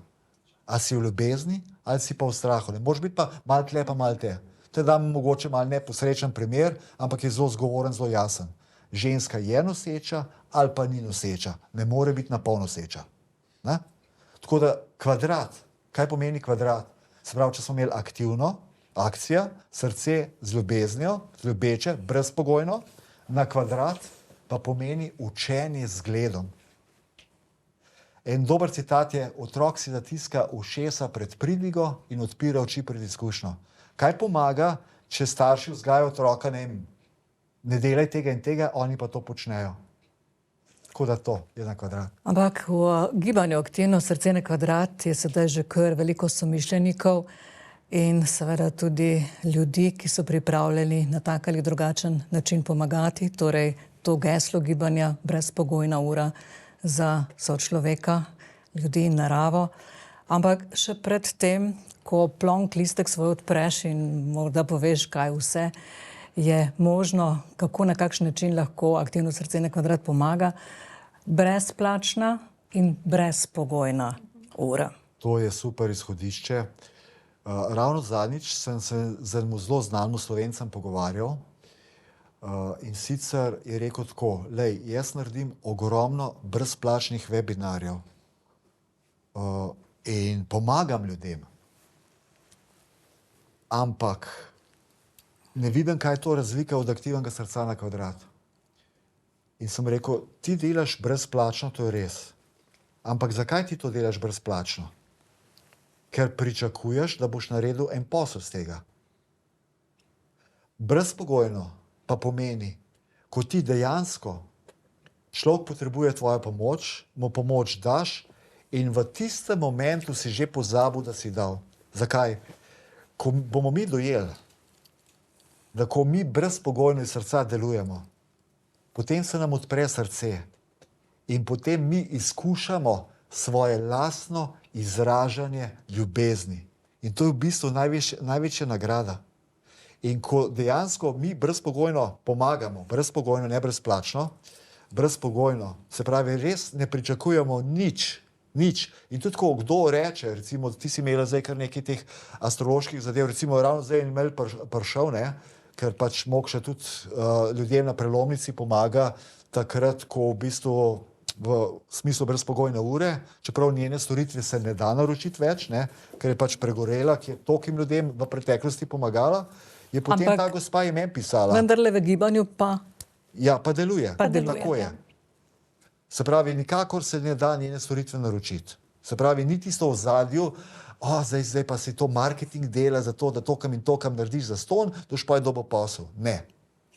A si v ljubezni ali si pa v strahu. Ne moreš biti pa malo tle pa malo te. Te dam mogoče malo neposrečen primer, ampak je zelo zgovoren, zelo jasen. Ženska je noseča ali pa ni noseča. Ne more biti napol noseča. Ne? Tako da kvadrat, kaj pomeni kvadrat? Se pravi, če smo imeli aktivno, akcija, srce z ljubeznijo, ljubeče, brezpogojno, na kvadrat pa pomeni učenje z zgledom. En dober citat je, otrok si zatiska ušesa pred pridigo in odpira oči pred izkušnjo. Kaj pomaga, če starši vzgajajo otroka, ne delaj tega in tega, oni pa to počnejo. Tako da to je na kvadrat. Ampak v gibanju aktivno srce na kvadrat je sedaj že kar veliko somišljenikov in seveda tudi ljudi, ki so pripravljeni na tak ali drugačen način pomagati. Torej, to geslo gibanja, brezpogojna ura za sočloveka, ljudi in naravo. Ampak še pred tem, ko plonk listek svoj odpreš in morda poveš, kaj vse je možno, kako na kakšen način lahko aktivno srce na kvadrat pomaga, brezplačna in brezpogojna ura. To je super izhodišče. Ravno zadnjič sem se z enim zelo znanim Slovencem pogovarjal, in sicer je rekel tako, lej, jaz naredim ogromno brezplačnih webinarjev in pomagam ljudem, ampak ne vidim, kaj je to razlika od aktivnega srca na kvadrat. In sem rekel, ti delaš brezplačno, to je res, ampak zakaj ti to delaš brezplačno? Ker pričakuješ, da boš naredil en posel z tega. Brezpogojno pa pomeni, ko ti dejansko človek potrebuje tvojo pomoč, mu pomoč daš in v tistem momentu si že pozabil, da si dal. Zakaj? Ko bomo mi dojeli, da ko mi brezpogojno iz srca delujemo, potem se nam odpre srce in potem mi izkušamo svoje lastno izražanje ljubezni. In to je v bistvu največja nagrada. In ko dejansko mi brezpogojno pomagamo, brezpogojno, ne brezplačno, brezpogojno, se pravi, res ne pričakujemo nič. In tudi, ko kdo reče, recimo, ti si imela zdaj kar nekaj teh astroloških zadev, recimo, ravno zdaj je imel prišel, ne, ker pač Mokša tudi ljudem na prelomnici pomaga takrat, ko v bistvu v smislu brezpogojne ure, čeprav njene storitve se ne da naročiti več, ne, ker je pač pregorela, ki je tokim ljudem v preteklosti pomagala, je potem ta gospa ime pisala. Vendarle v gibanju pa... Ja, pa deluje. Tako je. Ja. Se pravi, nikakor se ne da njene storitve naročiti. Se pravi, ni tisto v zadju, zdaj pa si to marketing dela za to, da tokam in tokam narediš zastonj, doš pa je dobo posel. Ne.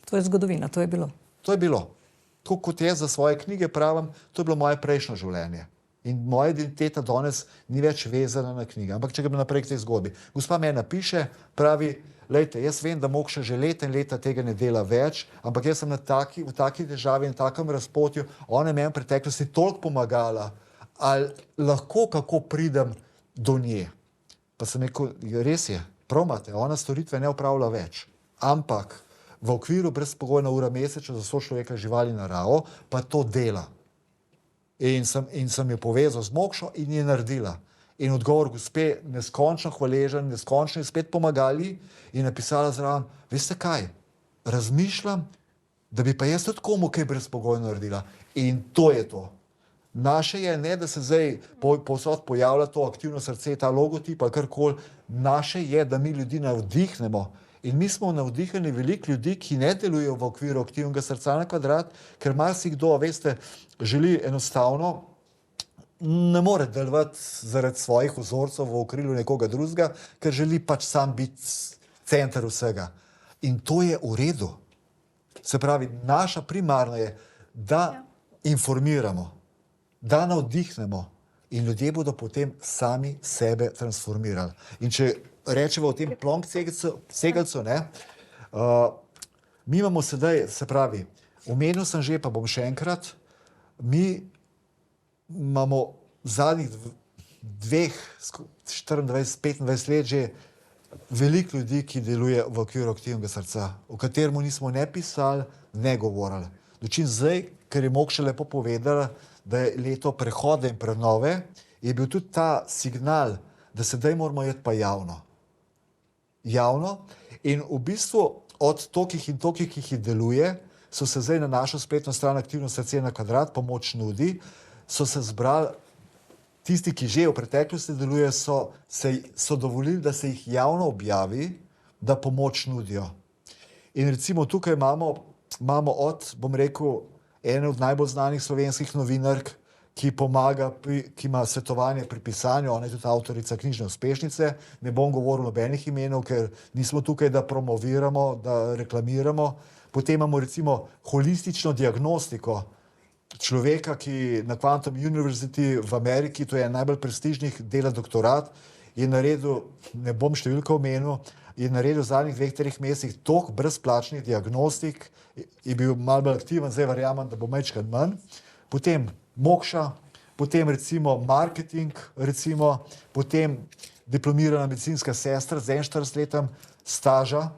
To je zgodovina, to je bilo. To je bilo. Tako kot jaz za svoje knjige pravim, to je bilo moje prejšnje življenje. In moja identiteta danes ni več vezana na knjige. Ampak če gremo naprej k tej zgodbi. Gospa me napiše, pravi, lejte, jaz vem, da Mokša že leta in leta tega ne dela več, ampak jaz sem v taki državi in takem razpotju, ona je meni v preteklosti toliko pomagala, ali lahko kako pridem do nje. Pa sem rekel, res je, prav imate, ona storitve ne opravlja več, ampak v okviru brezpogojna ura mesečno za sočloveka, živali, naravo, pa to dela. In sem jo povezal z Mokšo in je naredila. In odgovor gospe, neskončno hvaležen, neskončno je spet pomagali in napisala zraven, veste kaj, razmišljam, da bi pa jaz tudi komu kaj brezpogojno naredila. In to je to. Naše je, ne da se zdaj povsod pojavlja to aktivno srce, ta logotip ali karkoli, naše je, da mi ljudi navdihnemo. In mi smo navdihani veliko ljudi, ki ne delujejo v okviru aktivnega srca na kvadrat, ker marsikdo, veste, želi enostavno, ne more delovati zaradi svojih vzorcev v okrilu nekoga drugega, ker želi pač sam biti center vsega. In to je v redu. Se pravi, naša primarna je, da informiramo, da navdihnemo in ljudje bodo potem sami sebe transformirali. In če rečemo o tem plonk segelcu, ne, mi imamo sedaj, se pravi, omenil sem že, pa bom še enkrat, mi imamo zadnjih 24-25 let že veliko ljudi, ki deluje v okviru aktivnega srca, o katerem nismo ne pisali, ne govorili. Dočim zdaj, ker je Mokša lepo povedala, da je leto prehoda in prenove, je bil tudi ta signal, da sedaj moramo jeti pa javno. Javno. In v bistvu od tokih in tokih, ki jih deluje, so se zdaj na našo spletno stran Aktivno srce na kvadrat, pomoč nudi, so se zbrali, tisti, ki že v preteklosti delujejo, so dovolili, da se jih javno objavi, da pomoč nudijo. In recimo tukaj imamo od, bom rekel, ene od najbolj znanih slovenskih novinark, ki pomaga, ki ima svetovanje pri pisanju, ona je tudi avtorica knjižne uspešnice, ne bom govoril nobenih imenov, ker nismo tukaj, da promoviramo, da reklamiramo. Potem imamo recimo holistično diagnostiko človeka, ki na Quantum University v Ameriki, to je najbolj prestižnih, dela doktorat, je naredil, ne bom številko omenil, je naredil v zadnjih 2-3 mesecih toliko brezplačnih diagnostik, je bil malo bolj aktiven, zdaj verjamem, da bo majčkrat manj. Potem Mokša, potem recimo marketing, recimo, potem diplomirana medicinska sestra z 41 letom staža,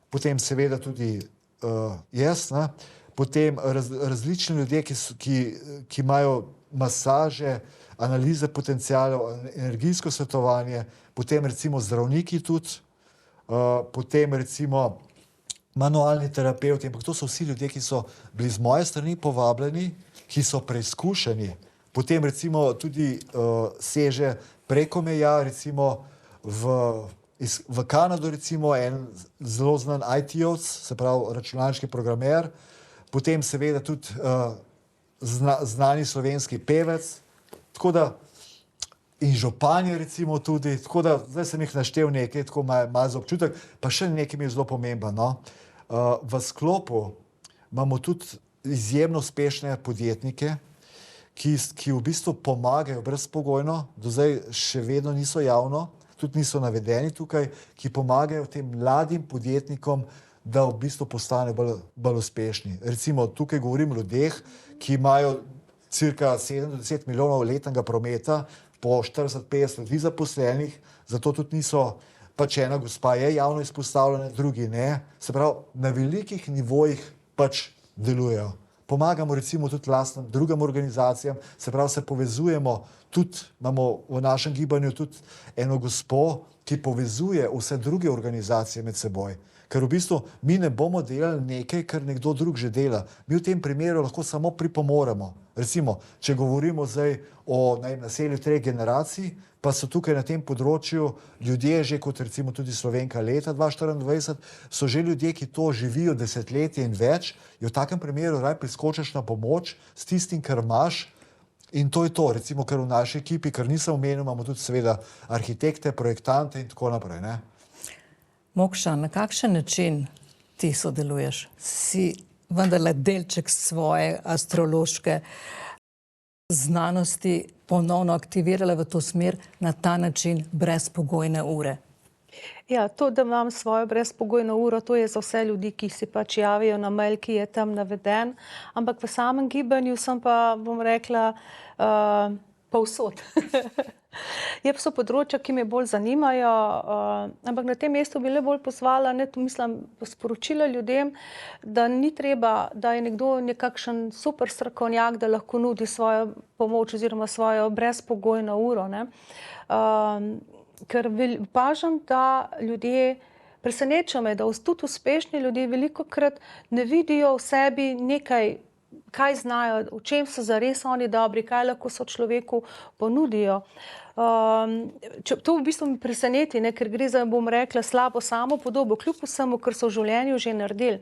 potem seveda tudi jaz, ne? Potem različni ljudje, ki imajo masaže, analize potencialov, energijsko svetovanje, potem recimo zdravniki tudi, potem recimo manualni terapevti, ampak to so vsi ljudje, ki so bili z moje strani povabljeni, ki so preizkušeni. Potem recimo tudi seže preko meja, recimo v Kanado recimo en zelo znan IT-ovc, se pravi računalniški programer, potem seveda tudi znani slovenski pevec, tako da in županje recimo tudi, tako da zdaj sem jih naštel nekaj, tako malo za občutek, pa še nekaj mi je zelo pomembno. V sklopu imamo tudi izjemno uspešne podjetnike, ki v bistvu pomagajo brezpogojno, do zdaj še vedno niso javno, tudi niso navedeni tukaj, ki pomagajo tem mladim podjetnikom, da v bistvu postanejo bolj uspešni. Recimo tukaj govorim o ljudeh, ki imajo cirka 7 do 10 milijonov letnega prometa, po 40-50 ljudi zaposlenih, zato tudi niso, pač ena gospa je javno izpostavljena, drugi ne. Se pravi, na velikih nivojih pač delujejo. Pomagamo recimo tudi lastnim drugim organizacijam, se pravi, se povezujemo, tudi imamo v našem gibanju tudi eno gospo, ki povezuje vse druge organizacije med seboj. Ker v bistvu mi ne bomo delali nekaj, kar nekdo drug že dela. Mi v tem primeru lahko samo pripomoremo. Recimo, če govorimo zdaj o naselju 3 generacij, pa so tukaj na tem področju ljudje že, kot recimo tudi Slovenka leta 2024, so že ljudje, ki to živijo desetletje in več, in v takem primeru raj priskočiš na pomoč s tistim, kar imaš, in to je to, recimo, kar v naši ekipi, kar nisem omenil, imamo tudi seveda arhitekte, projektante in tako naprej, ne? Mokša, na kakšen način ti sodeluješ? Si vendarle delček svoje astrološke znanosti ponovno aktivirala v to smer na ta način brezpogojne ure? Ja, to, da imam svojo brezpogojno uro, to je za vse ljudi, ki si pač javijo na mail, ki je tam naveden. Ampak v samem gibanju sem pa, bom rekla, povsod. Je pa so področja, ki me bolj zanimajo, ampak na tem mestu bi le bolj pozvala, sporočila ljudem, da ni treba, da je nekdo nekakšen super strokovnjak, da lahko nudi svojo pomoč oziroma svojo brezpogojno uro, ne. Ker opažam, da ljudje, preseneča me, da tudi uspešni ljudje velikokrat ne vidijo v sebi nekaj, kaj znajo, v čem so zares oni dobri, kaj lahko so človeku ponudijo. To v bistvu me preseneti, ne, ker gre za, bom rekla, slabo samopodobo, kljub vsemu, kar so v življenju že naredili.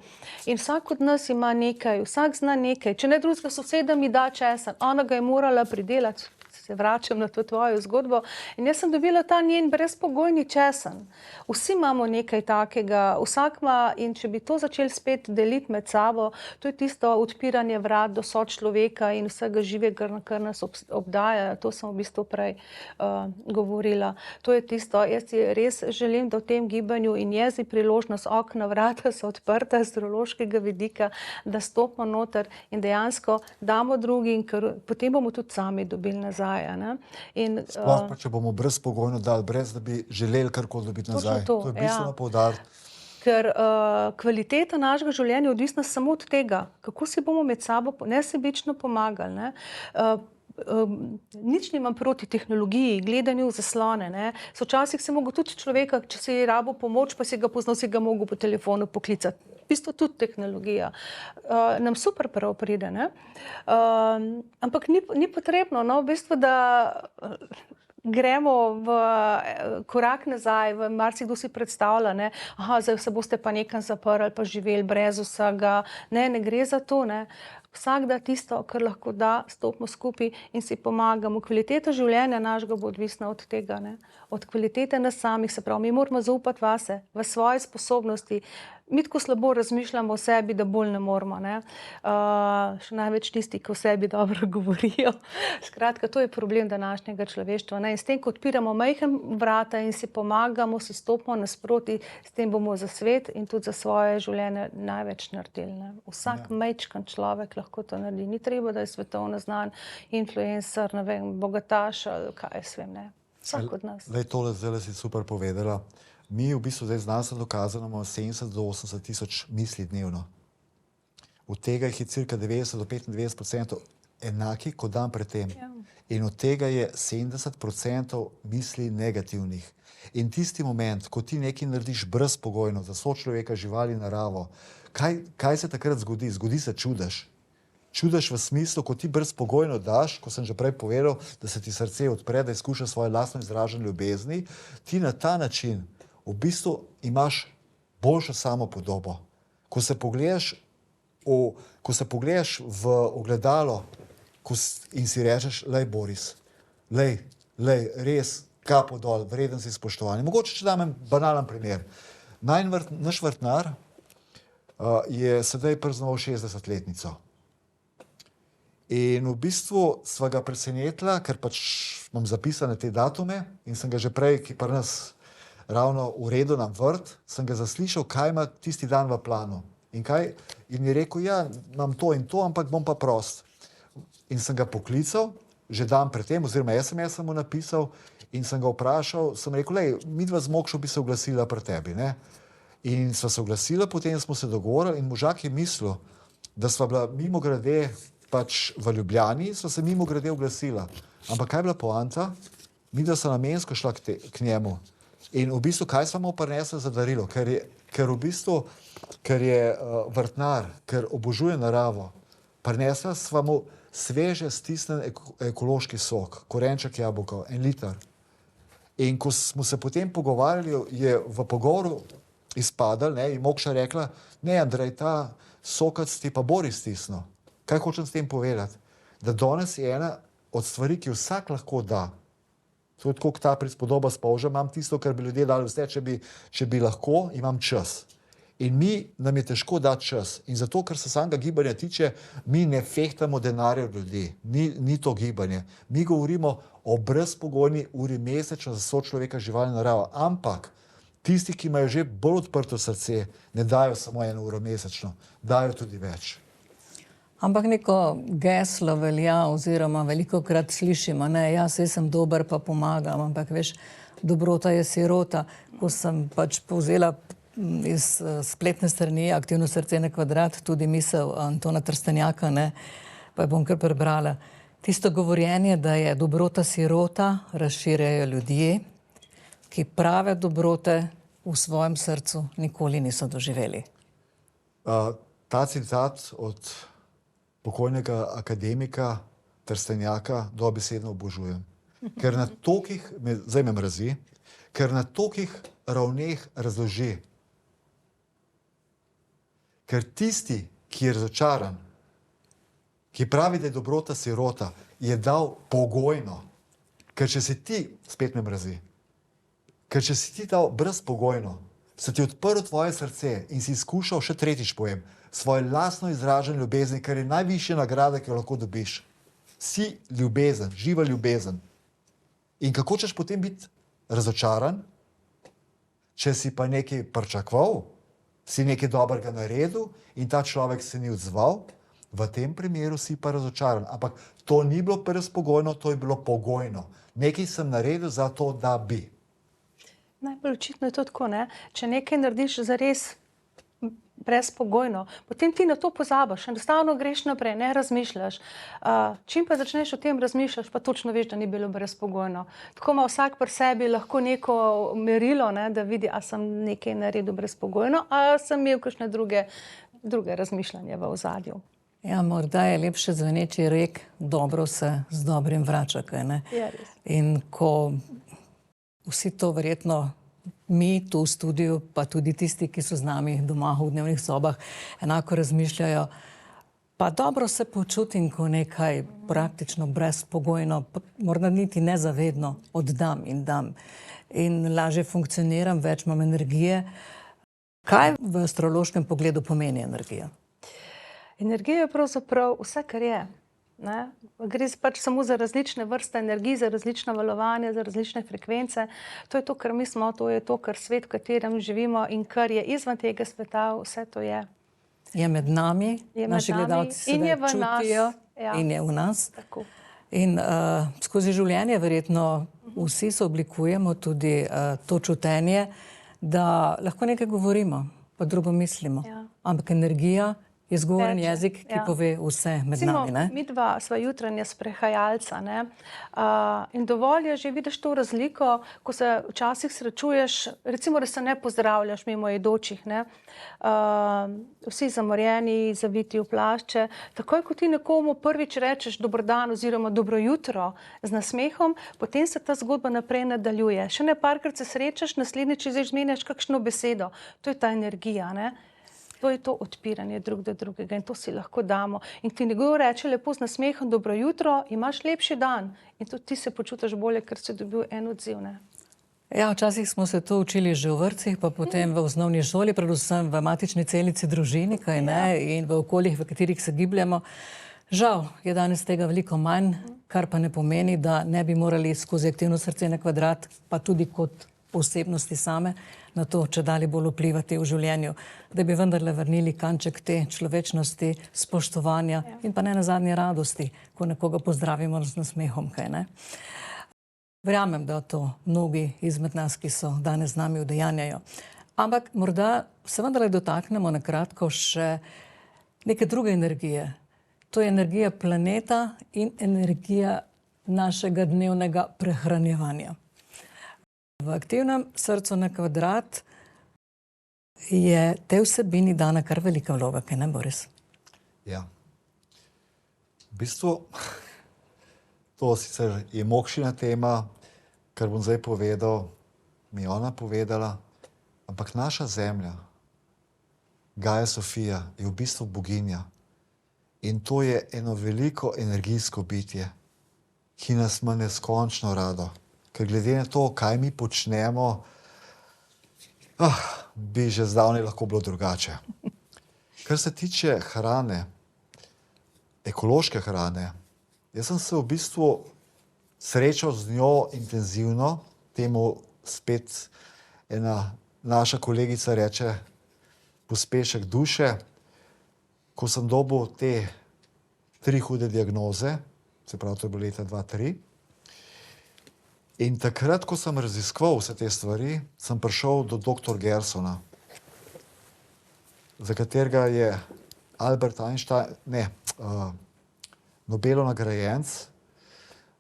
In vsak od nas ima nekaj, vsak zna nekaj. Če ne drugega, soseda mi da česen, ona ga je morala pridelati. Se vračam na to tvojo zgodbo. In jaz sem dobila ta njen brezpogojni česen. Vsi imamo nekaj takega, vsak ima, in če bi to začeli spet deliti med sabo, to je tisto odpiranje vrat do sočloveka in vsega živega, kar nas obdaja. To sem v bistvu prej govorila. To je tisto, jaz si res želim, da v tem gibanju in je zdaj priložnost, okna, vrata so odprta z astrološkega vidika, da stopimo noter in dejansko damo drugim, ker potem bomo tudi sami dobili nazaj. Sploh pa, če bomo brezpogojno dali, brez da bi želeli karkoli dobiti nazaj. To je bistveno poudariti. Ker kvaliteta našega življenja je odvisna samo od tega, kako si bomo med sabo nesebično pomagali, ne. Nič nimam proti tehnologiji, gledanju v zaslone, ne. Včasih se mogo tudi človeka, če si rabo pomoč, pa si ga poznal, si ga mogo po telefonu poklicati. V bistvu tudi tehnologija. Nam super prav pride, ne. Ampak ni potrebno, no, v bistvu, da gremo v korak nazaj, marsikdo si predstavlja, ne, zdaj se boste pa nekam zaprli, pa živeli brez vsega. Ne gre za to, ne. Vsak da tisto, kar lahko da, stopimo skupaj in si pomagamo. Kvaliteta življenja našega bo odvisna od tega, ne. Od kvalitete nas samih, se pravi, mi moramo zaupati vase, v svoje sposobnosti. Mi tako slabo razmišljamo o sebi, da bolj ne moramo, ne. Še največ tisti, ki o sebi dobro govorijo. Skratka, to je problem današnjega človeštva, ne. In s tem, ko odpiramo majhen vrata in si pomagamo, si stopimo nasproti, s tem bomo za svet in tudi za svoje življenje največ naredili, ne. Vsak majčken človek lahko to naredi. Ni treba, da je svetovno znan influencer, ne vem, bogataš, kaj jaz vem, ne. Vsak od nas. Tole zdaj si super povedala. Mi v bistvu zdaj znanstveno dokazano imamo 70 do 80 tisoč misli dnevno. Od tega jih je cirka 90 do 95% enaki kot dan pred tem. In od tega je 70% misli negativnih. In tisti moment, ko ti nekaj narediš brezpogojno za sočloveka, živali, naravo, kaj se takrat zgodi? Zgodi se čudež. Čudež v smislu, ko ti brezpogojno daš, ko sem že prej povedal, da se ti srce odpre, da izkuša svoje lastno izražanje ljubezni, ti na ta način v bistvu imaš boljšo samopodobo. Ko se pogledaš v ogledalo in si rečeš, lej Boris, lej, res, kapo dol, vreden si spoštovanja. Mogoče, če dam en banalen primer. Naš vrtnar je sedaj praznoval 60-letnico. In v bistvu sva ga presenetila, ker pač imam zapisane te datume in sem ga že prej, ki pri nas ravno uredil nam vrt, sem ga zaslišal, kaj ima tisti dan v planu. In mi je rekel, ja, imam to in to, ampak bom pa prost. In sem ga poklical, že dan predtem, oziroma SMS sem mu napisal in sem ga vprašal, sem rekel, lej, midva z Mokšo bi se oglasila pri tebi, ne? In sva se oglasila, potem smo se dogovorili in možak je mislil, da sva bila mimogrede pač v Ljubljani, sva se mimogrede oglasila. Ampak kaj je bila poanta? Midva sva namensko šla k njemu. In v bistvu, kaj sva mu prinesla za darilo? Ker je vrtnar, ker obožuje naravo, prinesla sva mu sveže stisnen ekološki sok, korenček jabolka, 1 liter. In ko smo se potem pogovarjali, je v pogovoru izpadal, ne, in Mokša rekla, ne, Andrej, ta sokac ti pa Bori stisnil. Kaj hočem s tem povedati? Da danes je ena od stvari, ki vsak lahko da. To je tako, kot ta prispodoba s polžem, imam tisto, kar bi ljudje dali vse, če bi lahko, imam čas. In nam je težko dati čas. In zato, ker se samega gibanja tiče, mi ne fehtamo denarja od ljudi. Ni to gibanje. Mi govorimo o brezpogojni uri mesečno za sočloveka, živali in narava. Ampak tisti, ki imajo že bolj odprto srce, ne dajo samo 1 uro mesečno, dajo tudi več. Ampak neko geslo velja, oziroma velikokrat slišimo, ne, jaz sem dober, pa pomagam, ampak veš, dobrota je sirota. Ko sem pač povzela iz spletne strani Aktivno srce na kvadrat tudi misel Antona Trstenjaka, ne, pa jo bom kar prebrala. Tisto govorjenje, da je dobrota sirota, razširjajo ljudje, ki prave dobrote v svojem srcu nikoli niso doživeli. Ta citat od pokojnega akademika Trstenjaka dobesedno obožujem. Ker na tolikih, zdaj me mrazi, ker na tolikih ravneh razloži. Ker tisti, ki je razočaran, ki pravi, da je dobrota sirota, je dal pogojno. Ker če si ti, spet me mrazi, ker če si ti dal brezpogojno, se ti odprlo tvoje srce in si izkušal, še tretjič povem, svoje lastno izražanje ljubezni, kar je najvišja nagrada, ki jo lahko dobiš. Si ljubezen, živa ljubezen. In kako ćeš potem biti razočaran, če si pa nekaj pričakoval, si nekaj dobrega naredil in ta človek se ni odzval, v tem primeru si pa razočaran. Ampak to ni bilo brezpogojno, to je bilo pogojno. Nekaj sem naredil za to, da bi. Najbolj očitno je to tako, ne? Če nekaj narediš zares brezpogojno, potem ti na to pozabiš, enostavno greš naprej, ne razmišljaš. Čim pa začneš o tem razmišljaš, pa točno veš, da ni bilo brezpogojno. Tako ima vsak pri sebi lahko neko merilo, ne, da vidi, a sem nekaj naredil brezpogojno, a sem imel kakšne druge razmišljanje v ozadju. Ja, morda je lepše zveneči rek, dobro se z dobrim vrača, kaj ne? Ja, res. In ko vsi to verjetno mi tu v studiu, pa tudi tisti, ki so z nami doma v dnevnih sobah, enako razmišljajo, pa dobro se počutim, ko nekaj praktično brezpogojno, morda niti nezavedno oddam in dam. In lažje funkcioniram, več imam energije. Kaj v astrološkem pogledu pomeni energija? Energija je pravzaprav vse, kar je. Ne? Gre pač samo za različne vrste energij, za različna valovanja, za različne frekvence. To je to, kar mi smo, to je to, kar svet, v katerem živimo in kar je izven tega sveta, vse to je. Je med nami, naši gledalci se čutijo in je v nas. Tako. In skozi življenje verjetno vsi se oblikujemo tudi to čutenje, da lahko nekaj govorimo, pa drugo mislimo. Ja. Ampak energija je zgovoren jezik, ki pove vse med nami, ne? Mi dva sva jutranja sprehajalca, ne? In dovolj je že, vidiš to razliko, ko se včasih srečuješ, recimo, da se ne pozdravljaš mimo jedočih, ne? Vsi zamorjeni, zaviti v plašče. Takoj, ko ti nekomu prvič rečeš dober dan oziroma dobro jutro z nasmehom, potem se ta zgodba naprej nadaljuje. Še ne parkrat se srečaš, naslednjič izmenjaš kakšno besedo. To je ta energija, ne? To je to odpiranje drug do drugega in to si lahko damo. In ti nekdo reče lepo z nasmehom, dobro jutro, imaš lepši dan. In tudi ti se počutiš bolje, ker si dobil en odziv, ne? Ja, včasih smo se to učili že v vrtcih, pa potem v osnovni šoli, predvsem v matični celici družini, kaj ne, in v okoljih, v katerih se gibljamo. Žal je danes tega veliko manj, kar pa ne pomeni, da ne bi morali skozi aktivno srce na kvadrat, pa tudi kot osebnosti same, na to, če dalje bolj vplivati v življenju, da bi vendarle vrnili kanček te človečnosti, spoštovanja in pa ne nazadnje radosti, ko nekoga pozdravimo z nasmehom, kaj ne? Verjamem, da to mnogi izmed nas, ki so danes z nami, udejanjajo. Ampak morda se vendarle dotaknemo na kratko še neke druge energije. To je energija planeta in energija našega dnevnega prehranjevanja. V aktivnem srcu na kvadrat je tej vsebini dana kar velika vloga, kaj ne, Boris? Ja. V bistvu, to sicer je Mokšina tema, kar bom zdaj povedal, mi je ona povedala, ampak naša zemlja, Gaja Sofija, je v bistvu boginja. In to je eno veliko energijsko bitje, ki nas ima neskončno rado. Ker glede na to, kaj mi počnemo, bi že zdavnaj lahko bilo drugače. Kar se tiče hrane, ekološke hrane, jaz sem se v bistvu srečal z njo intenzivno, temu spet ena naša kolegica reče pospešek duše, ko sem dobil te 3 hude diagnoze, se pravi, to je bilo leta 2003. In takrat, ko sem raziskoval vse te stvari, sem prišel do dr. Gersona, za katerega je Albert Einstein, Nobelov nagrajenec,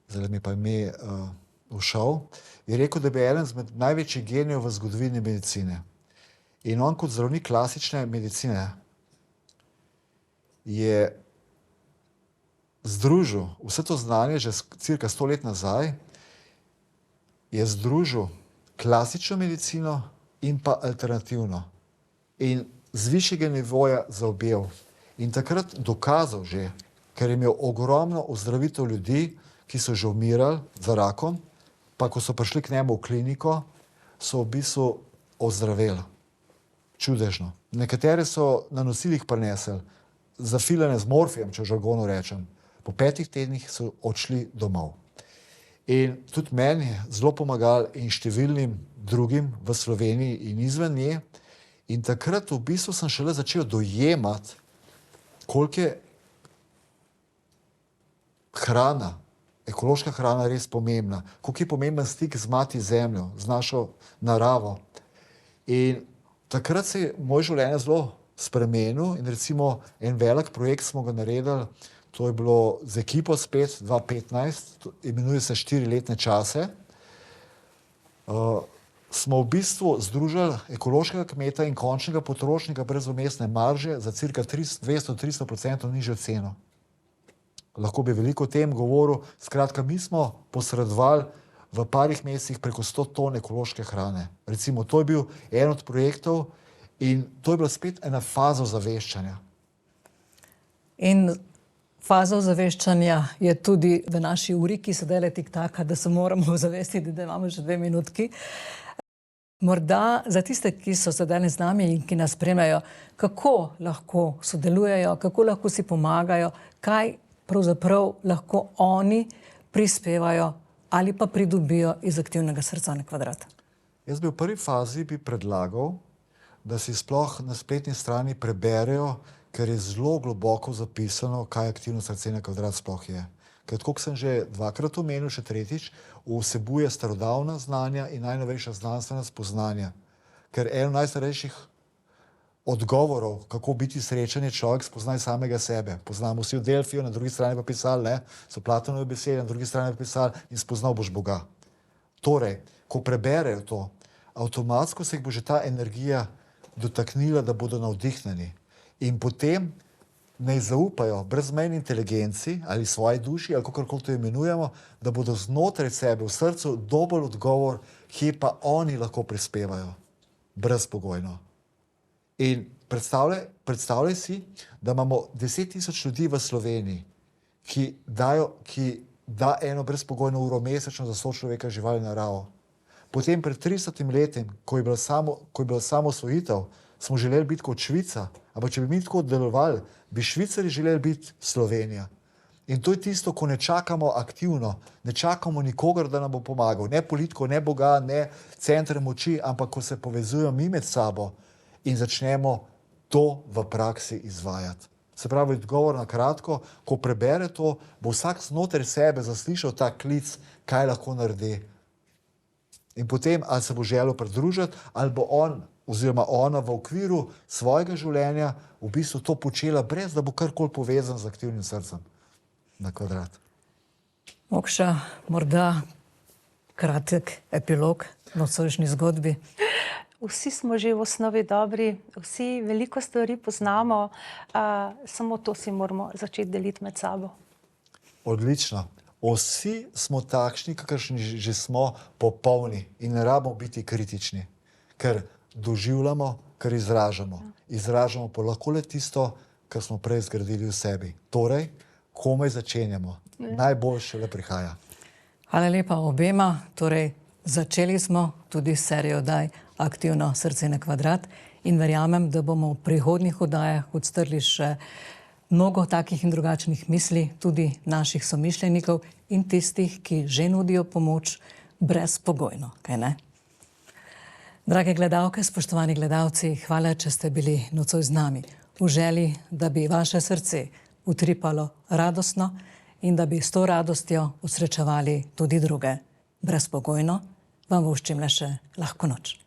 zdaj mi pa ime ušel, je rekel, da bi eden izmed največjih genijev v zgodovini medicine. In on kot zdravnik klasične medicine je združil vse to znanje že cirka 100 let nazaj, je združil klasično medicino in pa alternativno. In z višjega nivoja zaobjel. In takrat dokazal že, ker je imel ogromno ozdravitev ljudi, ki so že umirali za rakom, pa ko so prišli k njemu v kliniko, so v bistvu ozdraveli. Čudežno. Nekatere so na nosilih prinesli, zafilane z morfijem, če v žargonu rečem. Po 5 tednih so odšli domov. In tudi meni je zelo pomagal in številnim drugim v Sloveniji in izven nje. In takrat v bistvu sem šele začel dojemati, koliko je hrana, ekološka hrana res pomembna, koliko je pomemben stik z mati zemljo, z našo naravo. In takrat se je moje življenje zelo spremenil in recimo en velik projekt smo ga naredili, to je bilo z ekipo spet 2015, imenuje se 4-letne čase. Smo v bistvu združili ekološkega kmeta in končnega potrošnika brez vmesne marže za cirka 200-300% nižjo ceno. Lahko bi veliko o tem govoril. Skratka, mi smo posredovali v parih mesecih preko 100 ton ekološke hrane. Recimo, to je bil en od projektov in to je bila spet ena faza ozaveščanja. In faza ozaveščanja je tudi v naši uri, ki se dela tik-taka, da se moramo ozavestiti, da imamo še 2 minutki. Morda za tiste, ki so sedaj z nami in ki nas spremljajo, kako lahko sodelujejo, kako lahko si pomagajo, kaj pravzaprav lahko oni prispevajo ali pa pridobijo iz aktivnega srca na kvadrat. Jaz bi v prvi fazi predlagal, da si sploh na spletni strani preberejo, ker je zelo globoko zapisano, kaj aktivno srce na kvadrat sploh je. Ker tako sem že 2-krat omenil, še 3-tič, vsebuje starodavna znanja in najnovejša znanstvena spoznanja. Ker eno najstarejših odgovorov, kako biti srečen, je človek spoznaj samega sebe. Poznamo vsi v Delfiju, na drugi strani pa pisali, so Platonove besede, na drugi strani pa pisali in spoznal boš Boga. Torej, ko preberejo to, avtomatsko se jih bo že ta energija dotaknila, da bodo navdihnjeni. In potem naj zaupajo brezmejni inteligenci ali svoji duši, ali kakorkoli to imenujemo, da bodo znotraj sebe, v srcu, dobili odgovor, kje pa oni lahko prispevajo. Brezpogojno. In predstavljaj si, da imamo 10 000 ljudi v Sloveniji, ki da eno brezpogojno uro mesečno za sočloveka, živali, naravo. Potem pred 30 leti, ko je bila samosvojitev, smo želeli biti kot Švica, ampak če bi mi tako delovali, bi Švicari želeli biti Slovenija. In to je tisto, ko ne čakamo aktivno, ne čakamo nikogar, da nam bo pomagal, ne politikov, ne Boga, ne centre moči, ampak ko se povezujemo mi med sabo in začnemo to v praksi izvajati. Se pravi, odgovor na kratko, ko prebere to, bo vsak znotraj sebe zaslišal ta klic, kaj lahko naredi. In potem, ali se bo želel pridružiti, ali bo on oziroma ona v okviru svojega življenja v bistvu to počela, brez da bo karkoli povezan z aktivnim srcem na kvadrat. Mokša, morda kratek epilog nocojšnji zgodbi. Vsi smo že v osnovi dobri, vsi veliko stvari poznamo, samo to si moramo začeti deliti med sabo. Odlično. Vsi smo takšni, kakršni že smo, popolni in ne rabimo biti kritični, ker doživljamo, kar izražamo. Izražamo pa lahko le tisto, kar smo prej zgradili v sebi. Torej, komaj začenjamo. Najboljše le prihaja. Hvala lepa obema. Torej, začeli smo tudi serijo oddaj Aktivno srce na kvadrat in verjamem, da bomo v prihodnjih oddajah odstrli še mnogo takih in drugačnih misli, tudi naših somišljenikov in tistih, ki že nudijo pomoč brezpogojno, kaj ne? Drage gledalke, spoštovani gledalci, hvala, če ste bili nocoj z nami. V želji, da bi vaše srce utripalo radostno in da bi s to radostjo osrečevali tudi druge. Brezpogojno vam voščim le še lahko noč.